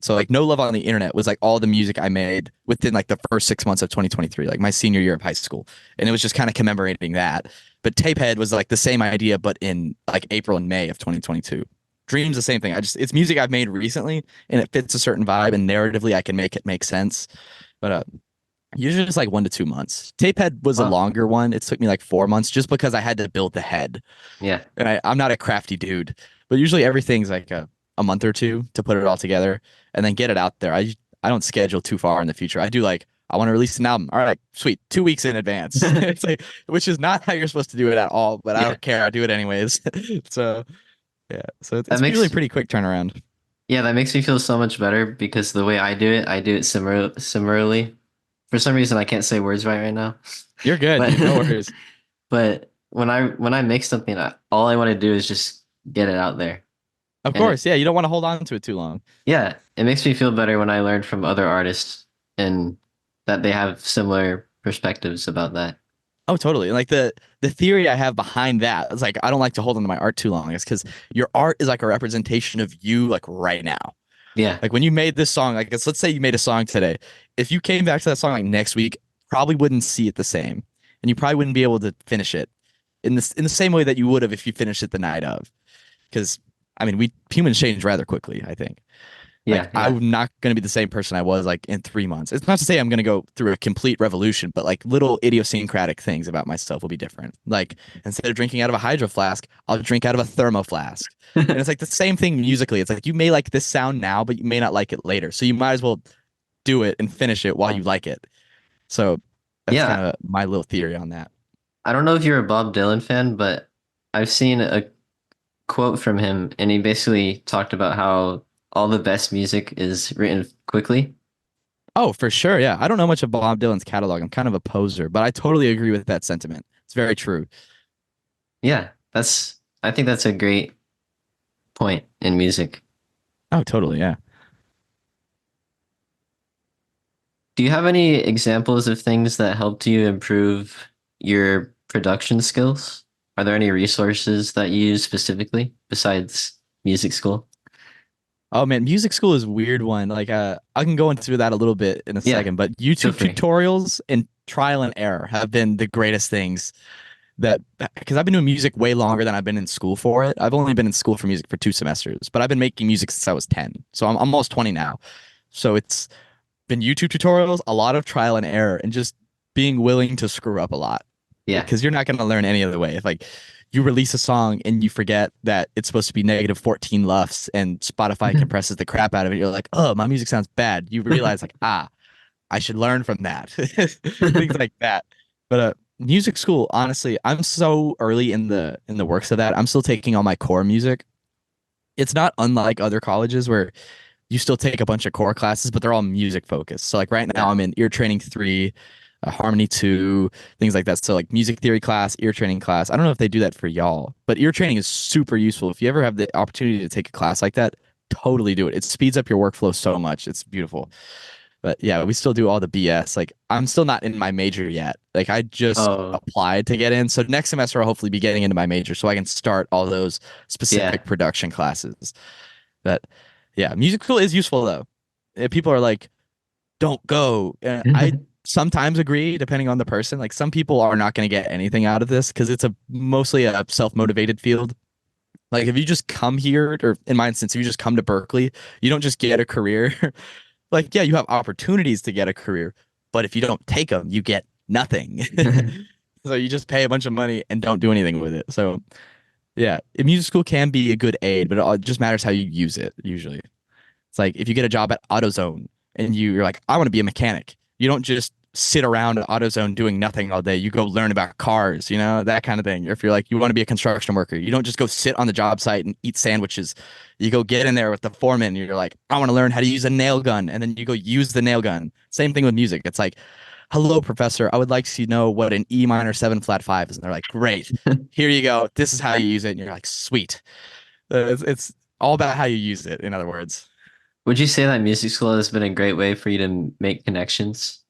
So like No Love on the Internet was like all the music I made within like the first 6 months of 2023, like my senior year of high school. And it was just kind of commemorating that. But Tapehead was like the same idea, but in like April and May of 2022. Dream's the same thing. It's music I've made recently and it fits a certain vibe and narratively I can make it make sense. But usually it's like 1 to 2 months. Tapehead was a Wow. longer one. It took me like 4 months just because I had to build the head. Yeah. And I'm not a crafty dude, but usually everything's like a month or two to put it all together and then get it out there. I don't schedule too far in the future. I do like I want to release an album. All right, sweet. 2 weeks in advance. It's like which is not how you're supposed to do it at all, but I Yeah. don't care. I do it anyways. So yeah. So That it's usually a makes pretty quick turnaround. Yeah, that makes me feel so much better because the way I do it similarly. For some reason, I can't say words right now. You're good, But dude. No worries. but when I make something, all I want to do is just get it out there. Of And course, yeah, you don't want to hold on to it too long. yeah, it makes me feel better when I learn from other artists and that they have similar perspectives about that. Oh, totally. Like the theory I have behind that is like I don't like to hold on to my art too long. It's because your art is like a representation of you like right now. Yeah. Like when you made this song, like let's say you made a song today. If you came back to that song like next week, probably wouldn't see it the same. And you probably wouldn't be able to finish it in the same way that you would have if you finished it the night of. Because I mean we humans change rather quickly, I think. Yeah, Like yeah. I'm not going to be the same person I was like in 3 months. It's not to say I'm going to go through a complete revolution, but like little idiosyncratic things about myself will be different. Like instead of drinking out of a hydro flask, I'll drink out of a thermo flask. And it's like the same thing musically. It's like you may like this sound now, but you may not like it later. So you might as well do it and finish it while you like it. So that's kind Yeah, of my little theory on that. I don't know if you're a Bob Dylan fan, but I've seen a quote from him, and he basically talked about how all the best music is written quickly. Oh, for sure. Yeah. I don't know much of Bob Dylan's catalog. I'm kind of a poser, but I totally agree with that sentiment. It's very true. Yeah, I think that's a great point in music. Oh, totally. Yeah. Do you have any examples of things that helped you improve your production skills? Are there any resources that you use specifically besides music school? Oh man, music school is a weird one. Like I can go into that a little bit in a Yeah, second, but feel YouTube free. tutorials and trial and error have been the greatest things that because I've been doing music way longer than I've been in school for it. I've only been in school for music for 2 semesters, but I've been making music since I was 10. So I'm almost 20 now. So it's been YouTube tutorials, a lot of trial and error, and just being willing to screw up a lot Yeah. because you're not going to learn any other way. If like you release a song and you forget that it's supposed to be negative 14 lufs and Spotify compresses the crap out of it, you're like, oh, my music sounds bad. You realize like, I should learn from that. Things like that. But music school, honestly, I'm so early in the works of that. I'm still taking all my core music. It's not unlike other colleges where you still take a bunch of core classes, but they're all music focused. So like right now Yeah. I'm in ear training 3, harmony 2, things like that. So like music theory class, ear training class. I don't know if they do that for y'all, but ear training is super useful. If you ever have the opportunity to take a class like that, totally do it. It speeds up your workflow so much. It's beautiful. But yeah, we still do all the BS. Like I'm still not in my major yet. Like I just Oh, applied to get in. So next semester I'll hopefully be getting into my major so I can start all those yeah. specific production classes. But yeah, music school is useful though. People are like, don't go. I sometimes agree, depending on the person. Like some people are not going to get anything out of this because it's a mostly a self-motivated field. Like if you just come here, or in my instance, if you just come to Berkeley, you don't just get a career. Like, yeah, you have opportunities to get a career, but if you don't take them, you get nothing. So you just pay a bunch of money and don't do anything with it. So yeah, music school can be a good aid, but it all just matters how you use it usually. It's like if you get a job at AutoZone and you're like, I want to be a mechanic. You don't just sit around at AutoZone doing nothing all day. You go learn about cars, that kind of thing. Or if you're like, you want to be a construction worker, you don't just go sit on the job site and eat sandwiches. You go get in there with the foreman. And you're like, I want to learn how to use a nail gun. And then you go use the nail gun. Same thing with music. It's like, hello, professor. I would like to know what an E minor 7 flat 5 is. And they're like, great. Here you go. This is how you use it. And you're like, sweet. It's all about how you use it, in other words. Would you say that music school has been a great way for you to make connections?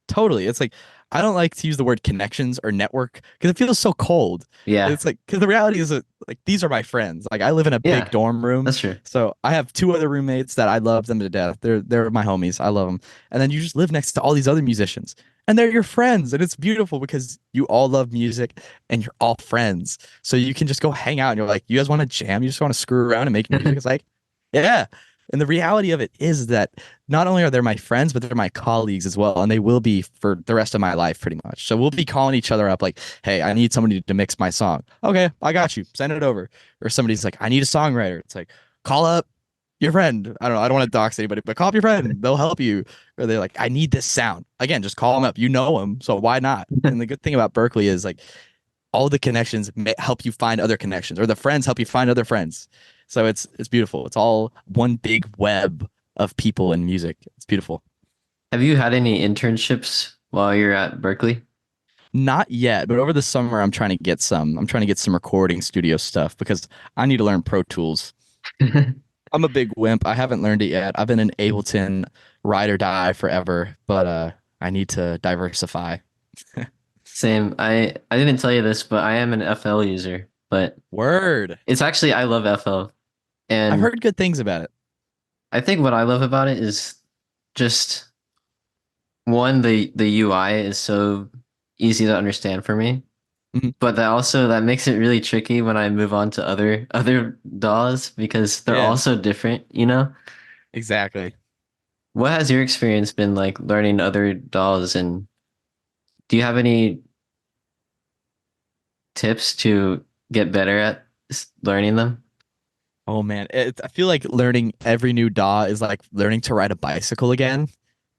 Totally. It's like I don't like to use the word connections or network because it feels so cold. Yeah. It's like because the reality is that like these are my friends. Like I live in a big Yeah, dorm room, that's true. so I have 2 other roommates that I love them to death. They're my homies. I love them. And then you just live next to all these other musicians, and they're your friends, and it's beautiful because you all love music and you're all friends. So you can just go hang out, and you're like, you guys want to jam? You just want to screw around and make music? It's like, yeah. And the reality of it is that not only are they my friends, but they're my colleagues as well. And they will be for the rest of my life, pretty much. So we'll be calling each other up like, hey, I need somebody to mix my song. Okay, I got you. Send it over. Or somebody's like, I need a songwriter. It's like, call up your friend. I don't know. I don't want to dox anybody, but call up your friend. They'll help you. Or they're like, I need this sound. Again, just call them up. You know them. So why not? And the good thing about Berkeley is like all the connections may help you find other connections, or the friends help you find other friends. So it's beautiful. It's all one big web of people and music. It's beautiful. Have you had any internships while you're at Berkeley? Not yet, but over the summer I'm trying to get some. I'm trying to get some recording studio stuff because I need to learn Pro Tools. I'm a big wimp. I haven't learned it yet. I've been an Ableton ride or die forever, but I need to diversify. Same. I didn't tell you this, but I am an FL user, but Word. it's actually I love FL. I've And heard good things about it. I think what I love about it is just one, the UI is so easy to understand for me. Mhm. But that makes it really tricky when I move on to other DAWs because they're Yeah. all so different, you know? Exactly. What has your experience been like learning other DAWs, and do you have any tips to get better at learning them? Oh man, I feel like learning every new DAW is like learning to ride a bicycle again.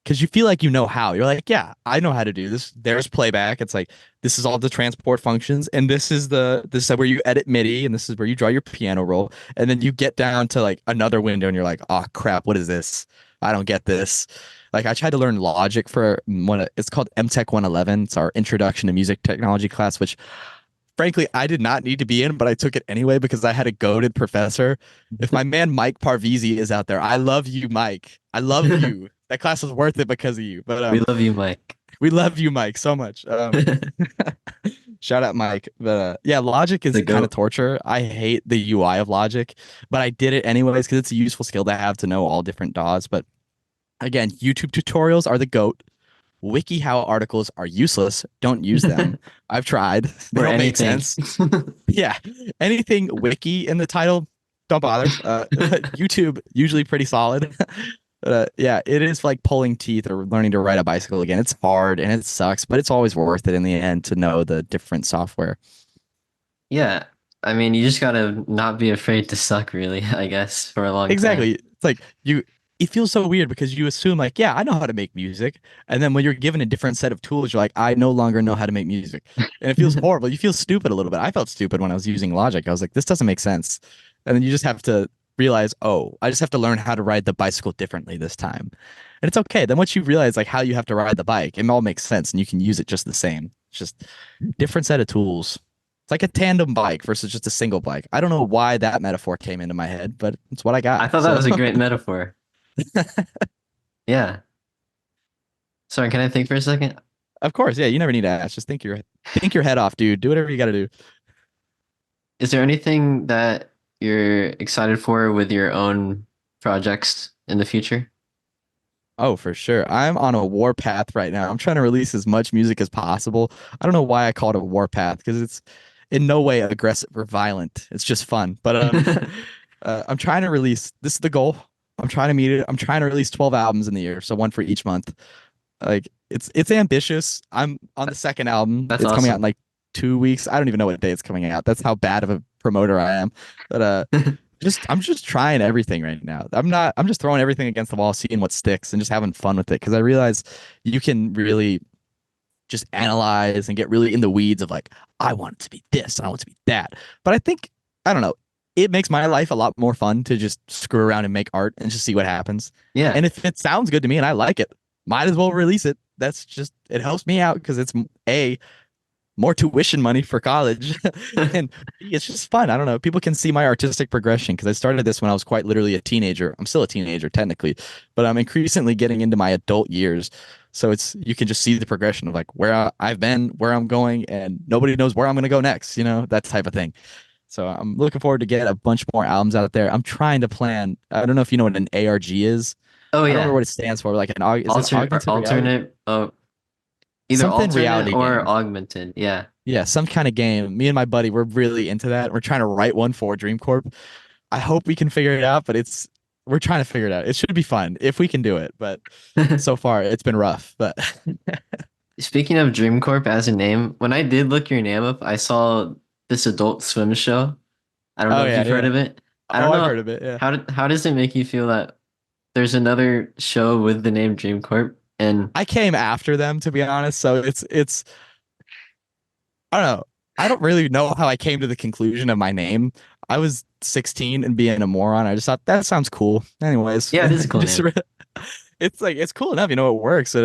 Because you feel like you know how. You're like, yeah, I know how to do this. There's playback. It's like this is all the transport functions, and this is where you edit MIDI, and this is where you draw your piano roll, and then you get down to like another window, and you're like, oh crap, what is this? I don't get this. Like I tried to learn Logic for one. It's called MTech 111. It's our Introduction to Music Technology class, which frankly, I did not need to be in, but I took it anyway because I had a goaded professor. If my man Mike Parvizi is out there, I love you, Mike. I love you. That class was worth it because of you. But We love you, Mike. we love you, Mike, so much. Shout out, Mike. But yeah, Logic is The kind of goat. torture. I hate the UI of Logic, but I did it anyways because it's a useful skill to have to know all different DAWs. But again, YouTube tutorials are the goat. WikiHow articles are useless. Don't use them. I've tried. They Or don't make anything. sense. Yeah, anything wiki in the title, don't bother. YouTube usually pretty solid. Yeah, it is like pulling teeth or learning to ride a bicycle again. It's hard and it sucks, but it's always worth it in the end to know the different software. Yeah. I mean, you just gotta not be afraid to suck, really, I guess, for a long time. Exactly. It's like you. It feels so weird because you assume like, yeah, I know how to make music, and then when you're given a different set of tools, you're like, I no longer know how to make music, and it feels horrible. You feel stupid a little bit. I felt stupid when I was using Logic. I was like, this doesn't make sense, and then you just have to realize, oh, I just have to learn how to ride the bicycle differently this time, and it's okay. Then once you realize like how you have to ride the bike, it all makes sense, and you can use it just the same. It's just different set of tools. It's like a tandem bike versus just a single bike. I don't know why that metaphor came into my head, but it's what I I got. thought that So, was a great metaphor. Yeah. Sorry, can I think for a second? of course, yeah, you never need to ask. Just think your head off, dude. Do whatever you got to do. Is there anything that you're excited for with your own projects in the future? Oh, for sure. I'm on a war path right now. I'm trying to release as much music as possible. I don't know why I call it a war path because it's in no way aggressive or violent. It's just fun. But I'm trying to release. This is the goal. I'm trying to meet it. I'm trying to release 12 albums in the year, so one for each month. Like it's ambitious. I'm on the second album. That's It's coming out in awesome. like 2 weeks. I don't even know what day it's coming out. That's how bad of a promoter I am. But I'm just trying everything right now. I'm just throwing everything against the wall, seeing what sticks and just having fun with it. Because I realize you can really just analyze and get really in the weeds of like, I want it to be this and I want it to be that. But I think, I don't know, it makes my life a lot more fun to just screw around and make art and just see what happens. Yeah. And if it sounds good to me and I like it, might as well release it. That's just it helps me out because it's a more tuition money for college and B, it's just fun. I don't know. People can see my artistic progression because I started this when I was quite literally a teenager. I'm still a teenager technically, but I'm increasingly getting into my adult years. So it's you can just see the progression of like where I've been, where I'm going, and nobody knows where I'm going to go next, that type of thing. So I'm looking forward to get a bunch more albums out there. I'm trying to plan. I don't know if you know what an ARG is. Oh I don't remember yeah. what it stands for. Like is it Or augmented reality? alternate, either Something alternate reality or game. augmented. Yeah. Yeah, some kind of game. Me and my buddy, we're really into that. We're trying to write one for Dreamcorp. I hope we can figure it out, but we're trying to figure it out. It should be fun if we can do it, but so far it's been rough. But Speaking of Dreamcorp as a name, when I did look your name up, I saw this Adult Swim show. I don't oh know if yeah, you've heard yeah. of it. I Oh, don't I've know heard of it. Yeah. how does it make you feel that there's another show with the name Dreamcorp? And I came after them to be honest, so it's I don't know. I don't really know how I came to the conclusion of my name. I was 16 and being a moron. I just thought that sounds cool. Anyways, yeah, it is a cool just name. it's like it's cool enough, it works.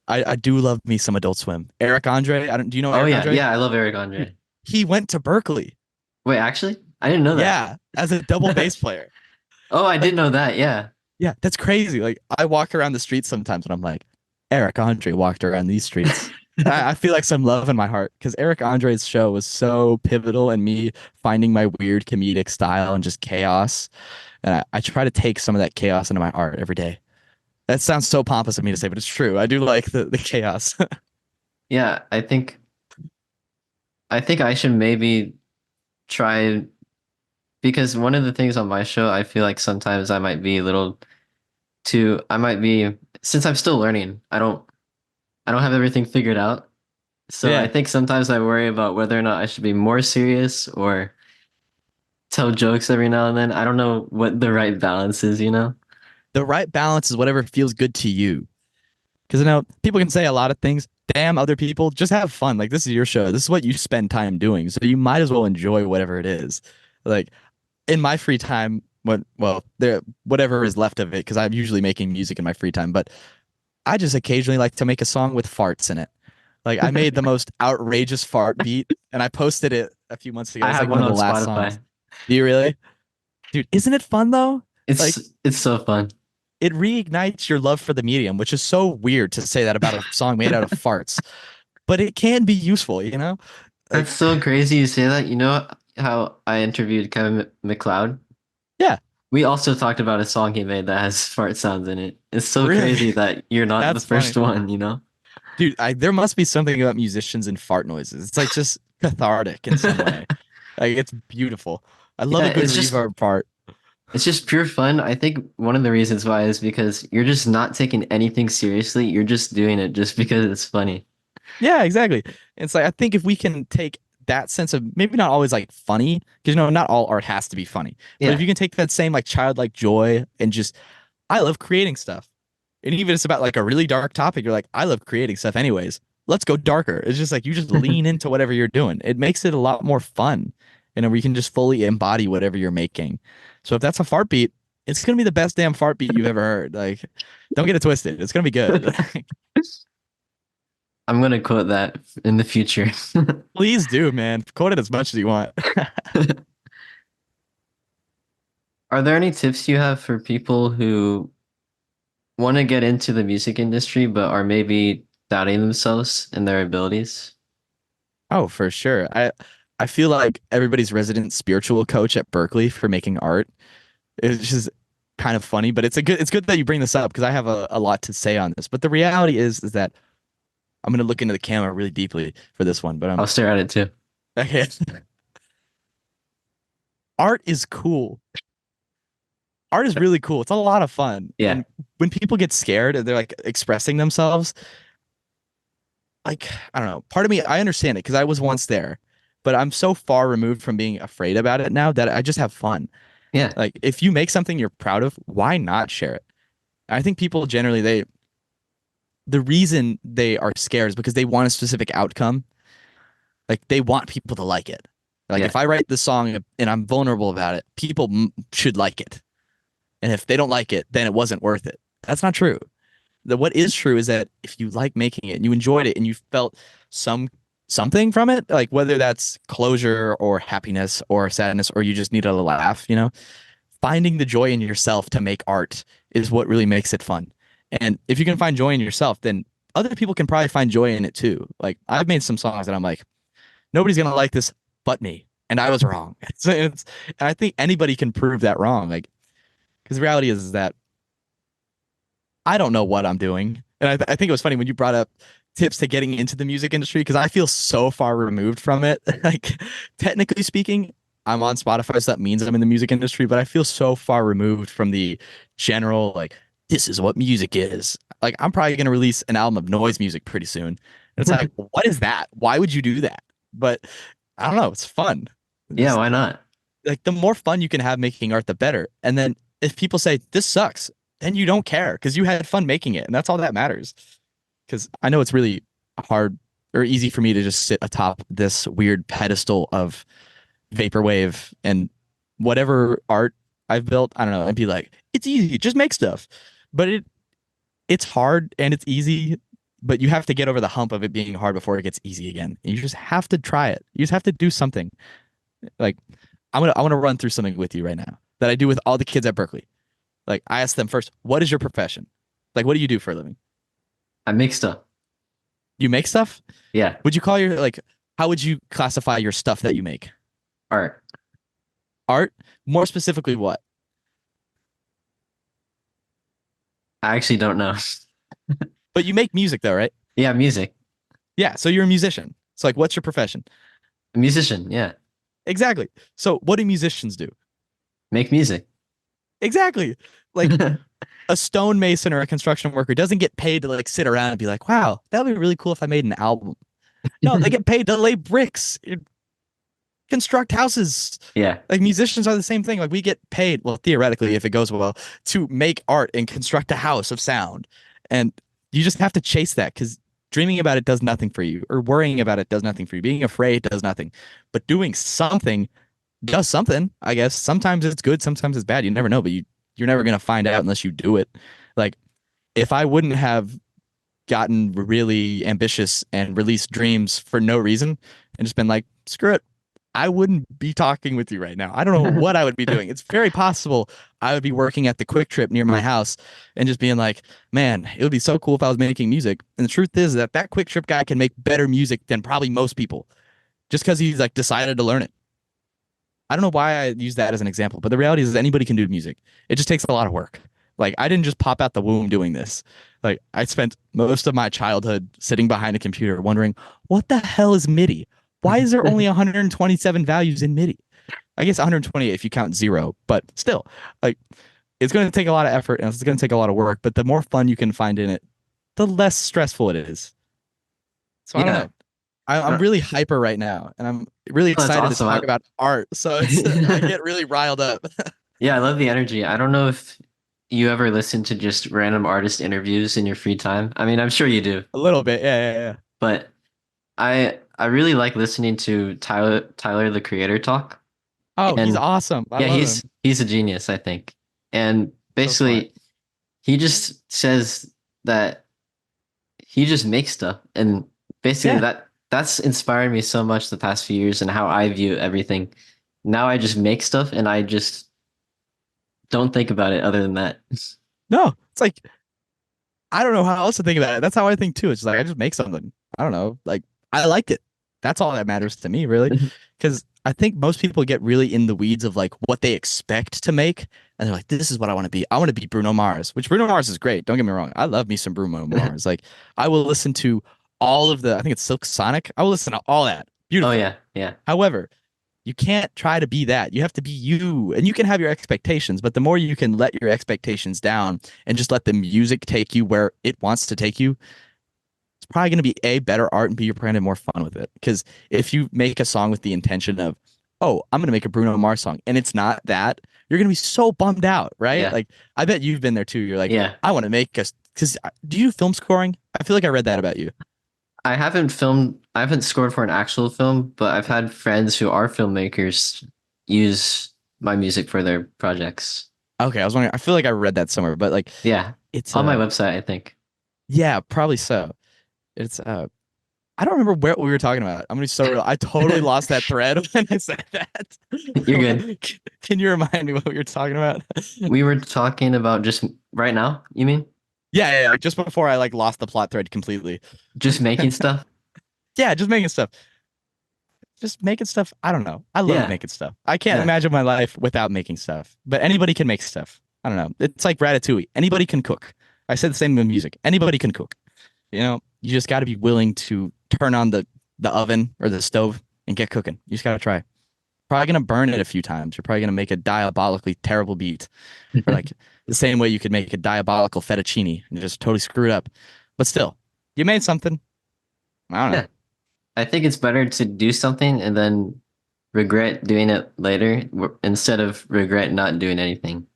I do love me some Adult Swim. Eric Andre, I don't do you know Oh Eric yeah, Andre? yeah, I love Eric Dude, Andre. he went to Berkeley. Wait, actually, I didn't know that. Yeah, as a double bass player. Oh, I did Like, know that. Yeah. yeah, that's crazy. Like I walk around the streets sometimes and I'm like, Eric Andre walked around these streets. I feel like some love in my heart because Eric Andre's show was so pivotal in me finding my weird comedic style and just chaos. And I try to take some of that chaos into my art every day. That sounds so pompous of me to say, but it's true. I do like the chaos. Yeah, I think I should maybe try because one of the things on my show, I feel like sometimes I might be a little to I might be since I'm still learning, I don't have everything figured out. So I Yeah. think sometimes I worry about whether or not I should be more serious or tell jokes every now and then. I don't know what the right balance is, you know? The right balance is whatever feels good to you. Because you know, people can say a lot of things. Damn other people, just have fun. Like this is your show. This is what you spend time doing. So you might as well enjoy whatever it is. Like in my free time, when well, there whatever is left of it, because I'm usually making music in my free time, but I just occasionally like to make a song with farts in it. Like I made the most outrageous fart beat and I posted it a few months ago. I It's have like one one of on the last songs. Spotify. Do you really? Dude, isn't it fun though? It's Like it's so fun. it reignites your love for the medium, which is so weird to say that about a song made out of farts, but it can be useful, you know? That's Like, so crazy you say that. You know how I interviewed Kevin McLeod? yeah, We also talked about a song he made that has fart sounds in it. It's so really. crazy that you're not the That's first funny. one, you know? Dude, there must be something about musicians and fart noises. It's like just cathartic in some way. Like it's beautiful. I love Yeah, a good reverb part. it's just pure fun. I think one of the reasons why is because you're just not taking anything seriously. You're just doing it just because it's funny. Yeah, exactly. It's like I think if we can take that sense of maybe not always like funny, because you know, not all art has to be funny. But if Yeah. you can take that same like childlike joy and just I love creating stuff. And even if it's about like a really dark topic, you're like, I love creating stuff anyways. Let's go darker. It's just like you just lean into whatever you're doing. It makes it a lot more fun. And then we can just fully embody whatever you're making. So if that's a fart beat, it's gonna be the best damn fart beat you've ever heard. Like, don't get it twisted. It's gonna be good. I'm gonna quote that in the future. Please do, man. Quote it as much as you want. Are there any tips you have for people who want to get into the music industry but are maybe doubting themselves and their abilities? Oh, for sure. I feel like everybody's resident spiritual coach at Berkeley for making art. It's just kind of funny, but it's good that you bring this up because I have a lot to say on this. But the reality is that I'm gonna look into the camera really deeply for this one. But I'll stare at it too. okay. Art is cool. Art is really cool. It's a lot of fun. Yeah. And when people get scared and they're like expressing themselves, like I don't know, part of me I understand it because I was once there, but I'm so far removed from being afraid about it now that I just have fun. Yeah. Like if you make something you're proud of, why not share it? I think people generally the reason they are scared is because they want a specific outcome. Like they want people to like it. Like Yeah. if I write the song and I'm vulnerable about it, people should like it. And if they don't like it, then it wasn't worth it. That's not true. What is true is that if you like making it and you enjoyed it and you felt something from it, like whether that's closure or happiness or sadness or you just needed a laugh, you know, finding the joy in yourself to make art is what really makes it fun. And if you can find joy in yourself, then other people can probably find joy in it too. Like I've made some songs that I'm like, nobody's gonna like this but me, and I was wrong. And I think anybody can prove that wrong. Like, because the reality is that I don't know what I'm doing, and I think it was funny when you brought up tips to getting into the music industry because I feel so far removed from it. Like, technically speaking, I'm on Spotify, so that means I'm in the music industry, but I feel so far removed from the general, like, this is what music is. Like, I'm probably going to release an album of noise music pretty soon. And it's like, what is that? Why would you do that? But I don't know. It's fun. Yeah, Just, why not? like, the more fun you can have making art, the better. And then if people say, this sucks, then you don't care because you had fun making it. And that's all that matters. Because I know it's really hard or easy for me to just sit atop this weird pedestal of vaporwave and whatever art I've built, I don't know, and be like, it's easy, just make stuff. But it's hard and it's easy, but you have to get over the hump of it being hard before it gets easy again. And you just have to try it. You just have to do something. Like I want to run through something with you right now that I do with all the kids at Berkeley. Like I ask them first, what is your profession? Like what do you do for a living? I make stuff. You make stuff? Yeah. Would you call your like how would you classify your stuff that you make? Art. Art? More specifically what? I actually don't know. But you make music though, right? Yeah, music. Yeah, so you're a musician. So like what's your profession? A musician. Yeah. Exactly. So what do musicians do? Make music. Exactly. Like a stonemason or a construction worker doesn't get paid to like sit around and be like, wow, that would be really cool if I made an album. No, they get paid to lay bricks, construct houses. Yeah. Like musicians are the same thing. Like we get paid, well, theoretically, if it goes well, to make art and construct a house of sound. And you just have to chase that because dreaming about it does nothing for you, or worrying about it does nothing for you. Being afraid does nothing. But doing something does something, I guess. Sometimes it's good, sometimes it's bad. You never know, but you're never gonna find out unless you do it. Like if I wouldn't have gotten really ambitious and released dreams for no reason and just been like, screw it, I wouldn't be talking with you right now. I don't know what I would be doing. It's very possible I would be working at the Quick Trip near my house and just being like, man, it would be so cool if I was making music. And the truth is that that Quick Trip guy can make better music than probably most people just because he's like decided to learn it. I don't know why I use that as an example, but the reality is anybody can do music. It just takes a lot of work. Like I didn't just pop out the womb doing this. Like I spent most of my childhood sitting behind a computer wondering, what the hell is MIDI? Why is there only 127 values in MIDI? I guess 128 if you count zero, but still, like it's going to take a lot of effort and it's going to take a lot of work, but the more fun you can find in it, the less stressful it is. So I don't Yeah. know. I'm really hyper right now, and I'm really That's excited to awesome. talk about art. So I get really riled up. Yeah, I love the energy. I don't know if you ever listen to just random artist interviews in your free time. I mean, I'm sure you do, A little bit, yeah, yeah, yeah. but I really like listening to Tyler the Creator talk. Oh, he's And awesome. I yeah, love him. he's a genius, I think. And So smart. basically he just says that he just makes stuff. And basically Yeah. that's inspired me so much the past few years and how I view everything. Now I just make stuff and I just don't think about it other than that. No, it's like I don't know how else to think about it. That's how I think too. It's just like I just make something. I don't know. Like I liked it. That's all that matters to me, really. Because I think most people get really in the weeds of like what they expect to make, and they're like, "This is what I want to be. I want to be Bruno Mars." Which Bruno Mars is great. Don't get me wrong. I love me some Bruno Mars. Like I will listen to all of the. I think it's Silk Sonic. I will listen to all that. Oh Beautiful. yeah, yeah. However, you can't try to be that. You have to be you. And you can have your expectations, but the more you can let your expectations down and just let the music take you where it wants to take you, it's probably going to be a better art and b you're probably gonna have more fun with it. Because if you make a song with the intention of, oh, I'm going to make a Bruno Mars song, and it's not that, you're going to be so bummed out, right? Yeah. Like, I bet you've been there too. You're like, Yeah. I want to make a, because do you do film scoring? I feel like I read that about you. I haven't scored for an actual film, but I've had friends who are filmmakers use my music for their projects. Okay, I was wondering. I feel like I read that somewhere, but like, Yeah. it's On my website, I think. yeah, probably so. It's I don't remember what we were talking about. I'm gonna be so real. I totally lost that thread when I said that. You're good. Can you remind me what we were talking about? We were talking about just right now, you mean? Yeah, yeah, yeah. Like, just before I like lost the plot thread completely. Just making stuff? Yeah, just making stuff. Just making stuff. I don't know. I love Yeah. making stuff. I can't Yeah. imagine my life without making stuff. But anybody can make stuff. I don't know. It's like Ratatouille. Anybody can cook. I said the same with music. Anybody can cook. You know, you just got to be willing to turn on the oven or the stove and get cooking. You just got to try. Probably gonna burn it a few times. You're probably gonna make a diabolically terrible beat, or like the same way you could make a diabolical fettuccine and just totally screw it up. But still, you made something. I don't know. Yeah. I think it's better to do something and then regret doing it later instead of regret not doing anything.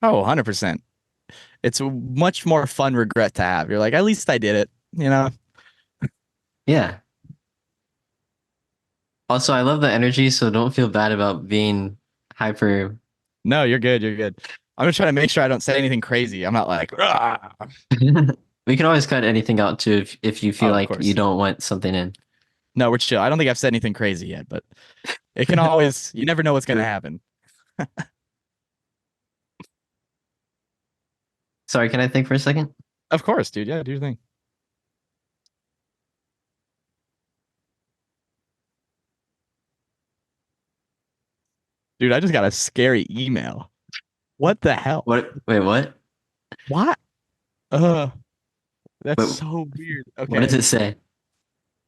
Oh, 100%. It's a much more fun regret to have. You're like, at least I did it. You know? Yeah. Also, I love the energy, so don't feel bad about being hyper. No, you're good. You're good. I'm gonna try to make sure I don't say anything crazy. I'm not like, "Rah." We can always cut anything out too if you Oh, feel of like you course. don't want something in. No, we're chill. I don't think I've said anything crazy yet, but it can always, you never know what's gonna happen. Sorry, can I think for a second? Of course, dude. Yeah, do your thing. Dude, I just got a scary email. What the hell? What? Wait, what? What? Uh, that's Wait, so weird. what does Okay. it say?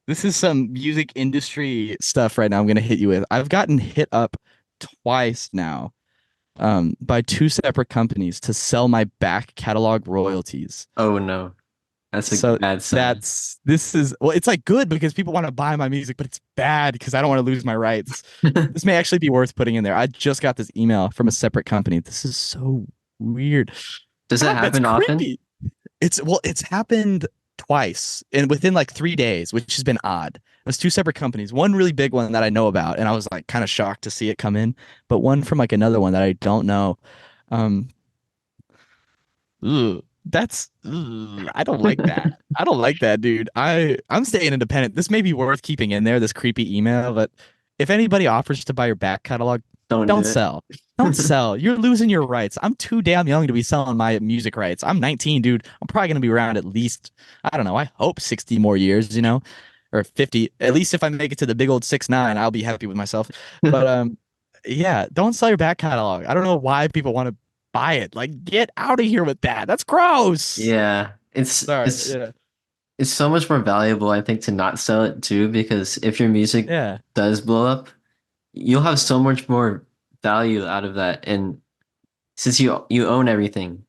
This is some music industry stuff right now I'm gonna hit you with. I've gotten hit up twice now by two separate companies to sell my back catalog royalties. Oh no, that's a So bad sign. this is well, it's like good because people want to buy my music, but it's bad because I don't want to lose my rights. This may actually be worth putting in there. I just got this email from a separate company. This is so weird. Does that God, that's happen often? creepy. It's happened twice and within like 3 days, which has been odd. It was two separate companies. One really big one that I know about, and I was like kind of shocked to see it come in, but one from like another one that I don't know. Um, I don't like that. I don't like that, dude. I'm staying independent. This may be worth keeping in there, this creepy email, but if anybody offers to buy your back catalog, Don't do don't it. sell. Don't sell. You're losing your rights. I'm too damn young to be selling my music rights. I'm 19, dude. I'm probably gonna be around at least, I don't know, I hope 60 more years, or 50. At least if I make it to the big old 6'9", I'll be happy with myself. But yeah, don't sell your back catalog. I don't know why people want to buy it. Like, get out of here with that. That's gross. Yeah, it's Sorry. it's Yeah. it's so much more valuable, I think, to not sell it too, because if your music Yeah. does blow up, you'll have so much more value out of that. And since you own everything,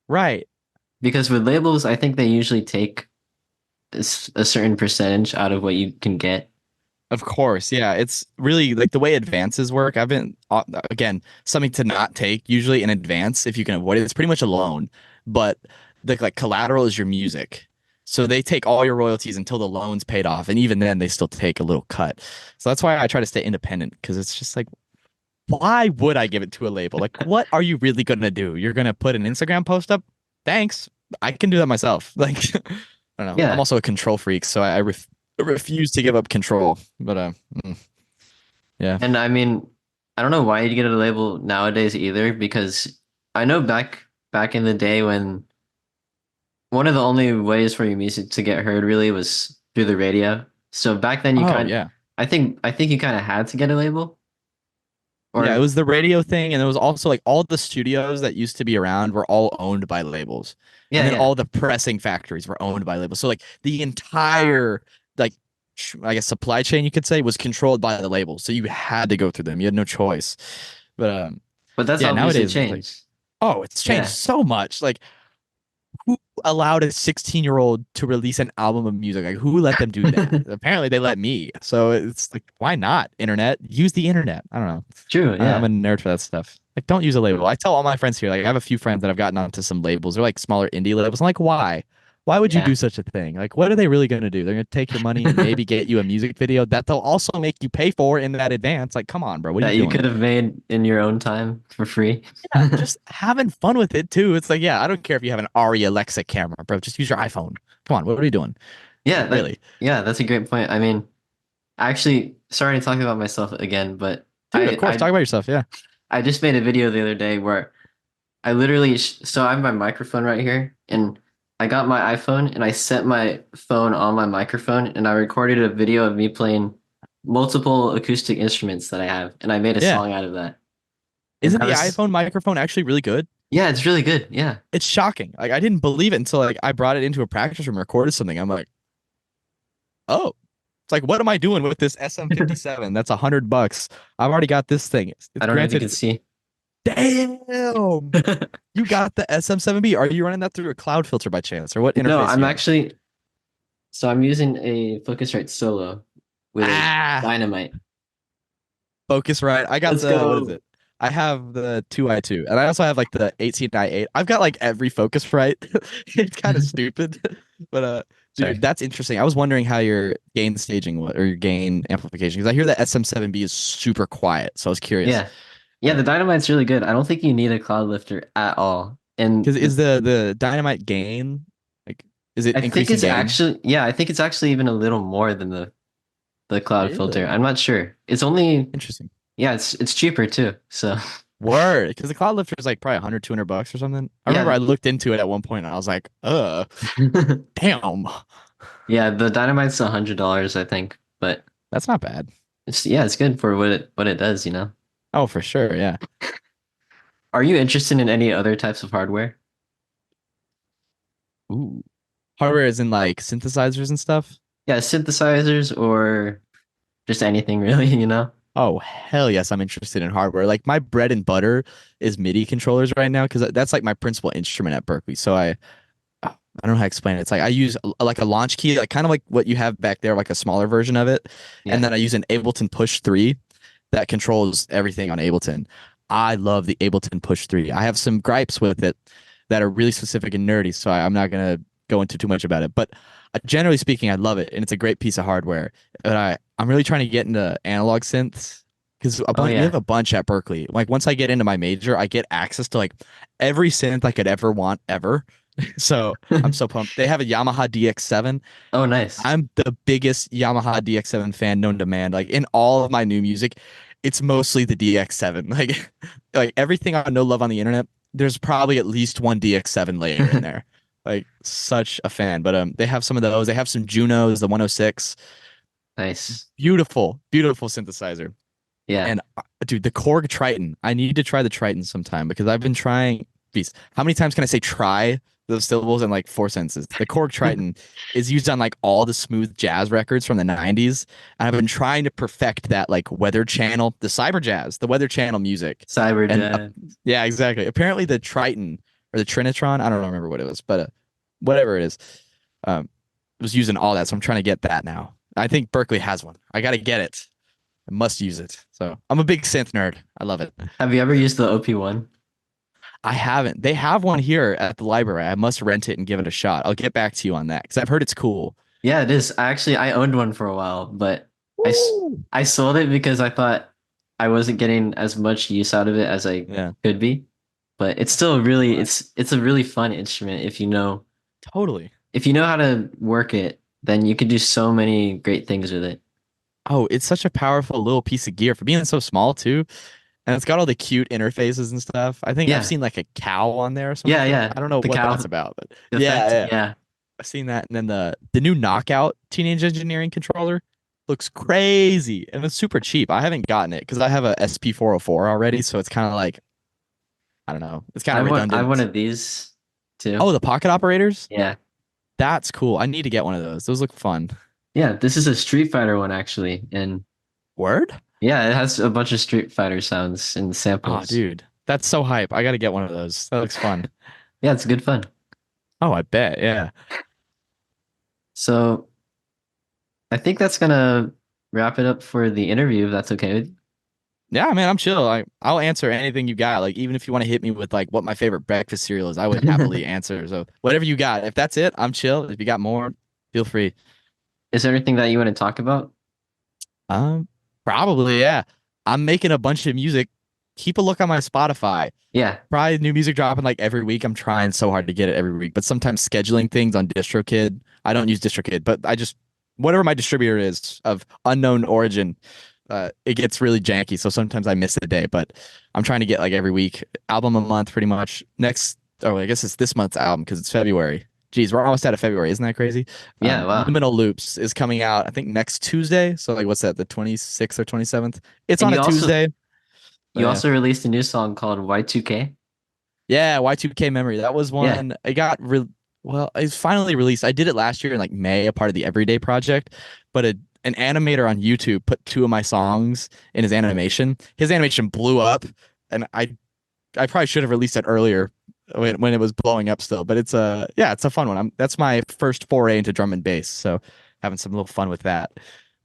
Right. because with labels, I think they usually take a certain percentage out of what you can get. Of course. Yeah. It's really like the way advances work. I've been, again, something to not take usually in advance if you can avoid it. It's pretty much a loan, but the like collateral is your music. So they take all your royalties until the loan's paid off. And even then, they still take a little cut. So that's why I try to stay independent because it's just like, why would I give it to a label? Like, what are you really going to do? You're going to put an Instagram post up? Thanks. I can do that myself. Like, I don't know. I'm Yeah, also a control freak, so I refuse to give up control. But yeah. and I mean, I don't know why you get a label nowadays either, because I know back in the day when one of the only ways for your music to get heard really was through the radio. So back then Oh yeah. I think you kind of had to get a label Yeah, it or was the radio thing, and it was also like all the studios that used to be around were all owned by labels. And yeah, then yeah. all the pressing factories were owned by labels. So like the entire like I guess supply chain you could say was controlled by the labels. So you had to go through them. You had no choice. But But that's yeah, obviously nowadays it's like, changed. oh, it's changed Yeah. so much. Like who allowed a 16-year-old to release an album of music? Like who let them do that? Apparently they let me. So it's like why not? Internet, use the internet. I don't know. True, I'm yeah. a nerd for that stuff. Like don't use a label. I tell all my friends here, like I have a few friends that have gotten onto some labels. They're like smaller indie labels. I'm like, why? Why would you Yeah. do such a thing? Like, what are they really going to do? They're going to take your money and maybe get you a music video that they'll also make you pay for in that advance. Like, come on, bro. What are you That you doing? could have made in your own time for free. Yeah, just having fun with it too. It's like, yeah, I don't care if you have an Ari Alexa camera, bro. Just use your iPhone. Come on, what are you doing? Yeah, Really? that's a great point. I mean, actually, sorry to talk about myself again, but Dude, of course, talk about yourself. Yeah. I just made a video the other day where I literally so I have my microphone right here, and I got my iPhone and I set my phone on my microphone and I recorded a video of me playing multiple acoustic instruments that I have, and I made a Yeah. song out of that. And Isn't that the was iPhone microphone actually really good? yeah, it's really good. Yeah. It's shocking. Like I didn't believe it until like I brought it into a practice room and recorded something. I'm like, oh, it's like, what am I doing with this SM57? That's $100. I've already got this thing. It's I don't know if you can granted. see. Damn, you got the SM7B. Are you running that through a cloud filter by chance, or what No, interface I'm you have? actually so I'm using a Focusrite Solo with a Ah, Dynamite. Focusrite. I got Let's the what is go. it? I have the 2i2, and I also have like the 18i8. I've got like every Focusrite. It's kind of stupid, but dude, Sorry. that's interesting. I was wondering how your gain staging was, or your gain amplification, because I hear the SM7B is super quiet, so I was curious. Yeah. Yeah, the Dynamite's really good. I don't think you need a cloud lifter at all. And Because is the dynamite gain like is it I think increasing it's gain? actually yeah, I think it's actually even a little more than the cloud filter. Really I'm not sure. It's only interesting. yeah, it's cheaper too. So Word, because the cloud lifter is like probably 100, $200 or something. I remember yeah. I looked into it at one point and I was like, damn, Yeah, the Dynamite's $100, I think. But that's not bad. it's good for what it does, you know. Oh, for sure, yeah. Are you interested in any other types of hardware? Ooh, hardware is in like synthesizers and stuff. Yeah, synthesizers or just anything really, you know? Oh, hell yes, I'm interested in hardware. Like my bread and butter is MIDI controllers right now because that's like my principal instrument at Berkeley. So I don't know how to explain it. It's like I use like a launch key, like kind of like what you have back there, like a smaller version of it. And Yeah. then I use an Ableton Push 3 that controls everything on Ableton. I love the Ableton Push 3. I have some gripes with it that are really specific and nerdy, so I'm not gonna go into too much about it. But generally speaking, I love it, and it's a great piece of hardware. But I'm really trying to get into analog synths because Oh we have yeah. a bunch at Berkeley. Like once I get into my major, I get access to like every synth I could ever want ever. So I'm so pumped. They have a Yamaha DX7. Oh nice. I'm the biggest Yamaha DX7 fan known to man. Like in all of my new music, it's mostly the DX7. Like everything I know love on the internet, there's probably at least one DX7 layer in there. Like such a fan. But they have some of those. They have some Junos, the 106. Nice. Beautiful, beautiful synthesizer. Yeah. And dude, the Korg Triton. I need to try the Triton sometime because I've been trying. Geez, how many times can I say try those syllables in like four sentences? The Korg Triton is used on like all the smooth jazz records from the 90s. And I've been trying to perfect that like weather channel, the Cyberjazz, the weather channel music. And Cyberjazz. yeah, exactly. Apparently the Triton or the Trinitron, I don't remember what it was, but whatever it is, was using all that. So I'm trying to get that now. I think Berkeley has one. I got to get it. I must use it. So I'm a big synth nerd. I love it. Have you ever used the OP1? I haven't. They have one here at the library. I must rent it and give it a shot. I'll get back to you on that because I've heard it's cool. Yeah, it is. I owned one for a while, but Woo! I sold it because I thought I wasn't getting as much use out of it as I Yeah, could be. But it's still it's a really fun instrument totally. if you know how to work it, then you can do so many great things with it. Oh, it's such a powerful little piece of gear for being so small too. And it's got all the cute interfaces and stuff. I think I've Yeah. seen like a cow on there or Yeah, something. yeah. I don't know The what cow that's about, but yeah, effect. yeah. Yeah. I've seen that. And then the new Knockout Teenage Engineering controller looks crazy and it's super cheap. I haven't gotten it because I have a SP404 already, so it's kind of like I don't know. It's kind of I have one redundant. of these too. Oh, the pocket operators? Yeah. That's cool. I need to get one of those. Those look fun. Yeah, this is a Street Fighter one actually. And Word? yeah, it has a bunch of Street Fighter sounds and Oh, samples. dude. That's so hype. I got to get one of those. That looks fun. Yeah, it's good fun. Oh, I bet. Yeah. So I think that's gonna wrap it up for the interview, if that's okay with you. Yeah, man, I'm chill. I'll answer anything you got. Like, even if you want to hit me with like what my favorite breakfast cereal is, I would happily answer. So whatever you got. If that's it, I'm chill. If you got more, feel free. Is there anything that you want to talk about? Um, Probably, yeah. I'm making a bunch of music. Keep a look on my Spotify. Yeah. Probably new music dropping like every week. I'm trying so hard to get it every week, but sometimes scheduling things on DistroKid. I don't use DistroKid, but I just whatever my distributor is of unknown origin, it gets really janky. So sometimes I miss a day, but I'm trying to get like every week, album a month, pretty much. Next, oh, I guess it's this month's album because it's February. Geez, we're almost out of February. Isn't that crazy? Yeah, wow. Liminal Loops is coming out, I think next Tuesday. So like, what's that? The 26th or 27th? It's And on a Tuesday. you Yeah. also released a new song called Y2K. Yeah, Y2K Memory. That was Yeah. one. It got well, it's finally released. I did it last year in like May, a part of the Everyday Project, but an animator on YouTube put two of my songs in his animation. His animation blew up, and I probably should have released it earlier when it was blowing up still. But it's a yeah, it's a fun one. That's my first foray into drum and bass, so having some little fun with that.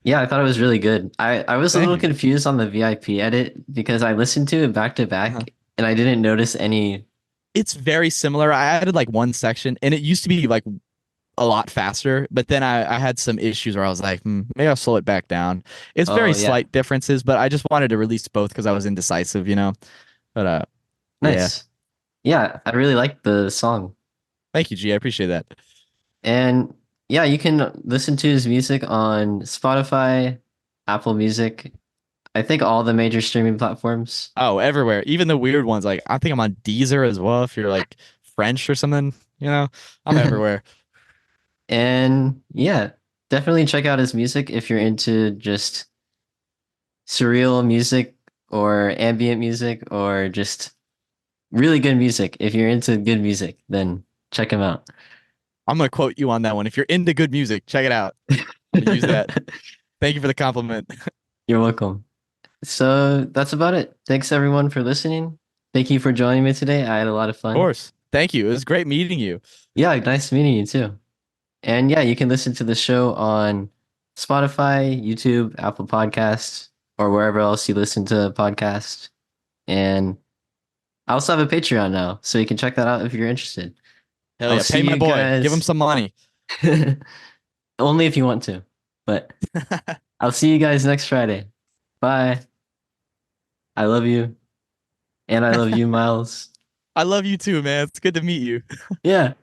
Yeah, I thought it was really good. I was a Thank little you. confused on the VIP edit because I listened to it back to Uh-huh. back and I didn't notice any. It's very similar. I added like one section, and it used to be like a lot faster, but then I had some issues where I was like, maybe I'll slow it back down. It's Oh, very yeah. slight differences, but I just wanted to release both because I was indecisive, you know. But yeah. Nice. Yeah, I really like the song. Thank you, G. I appreciate that. And yeah, you can listen to his music on Spotify, Apple Music, I think all the major streaming platforms. Oh, everywhere, even the weird ones. Like I think I'm on Deezer as well. If you're like French or something, you know, I'm everywhere. And yeah, definitely check out his music if you're into just surreal music or ambient music or just really good music. If you're into good music, then check him out. I'm gonna quote you on that one. If you're into good music, check it out. I'm gonna use that. Thank you for the compliment. You're welcome. So that's about it. Thanks everyone for listening. Thank you for joining me today. I had a lot of Of fun. course. Thank you. It was great meeting you. Yeah, nice meeting you too. And yeah, you can listen to the show on Spotify, YouTube, Apple Podcasts, or wherever else you listen to podcasts. And I also have a Patreon now, so you can check that out if you're interested. Hell I'll yeah. see Pay my you boy. Give him guys some money. only if you want to. But I'll see you guys next Friday. Bye. I love you. And I love you, Miles. I love you too, man. It's good to meet you. Yeah.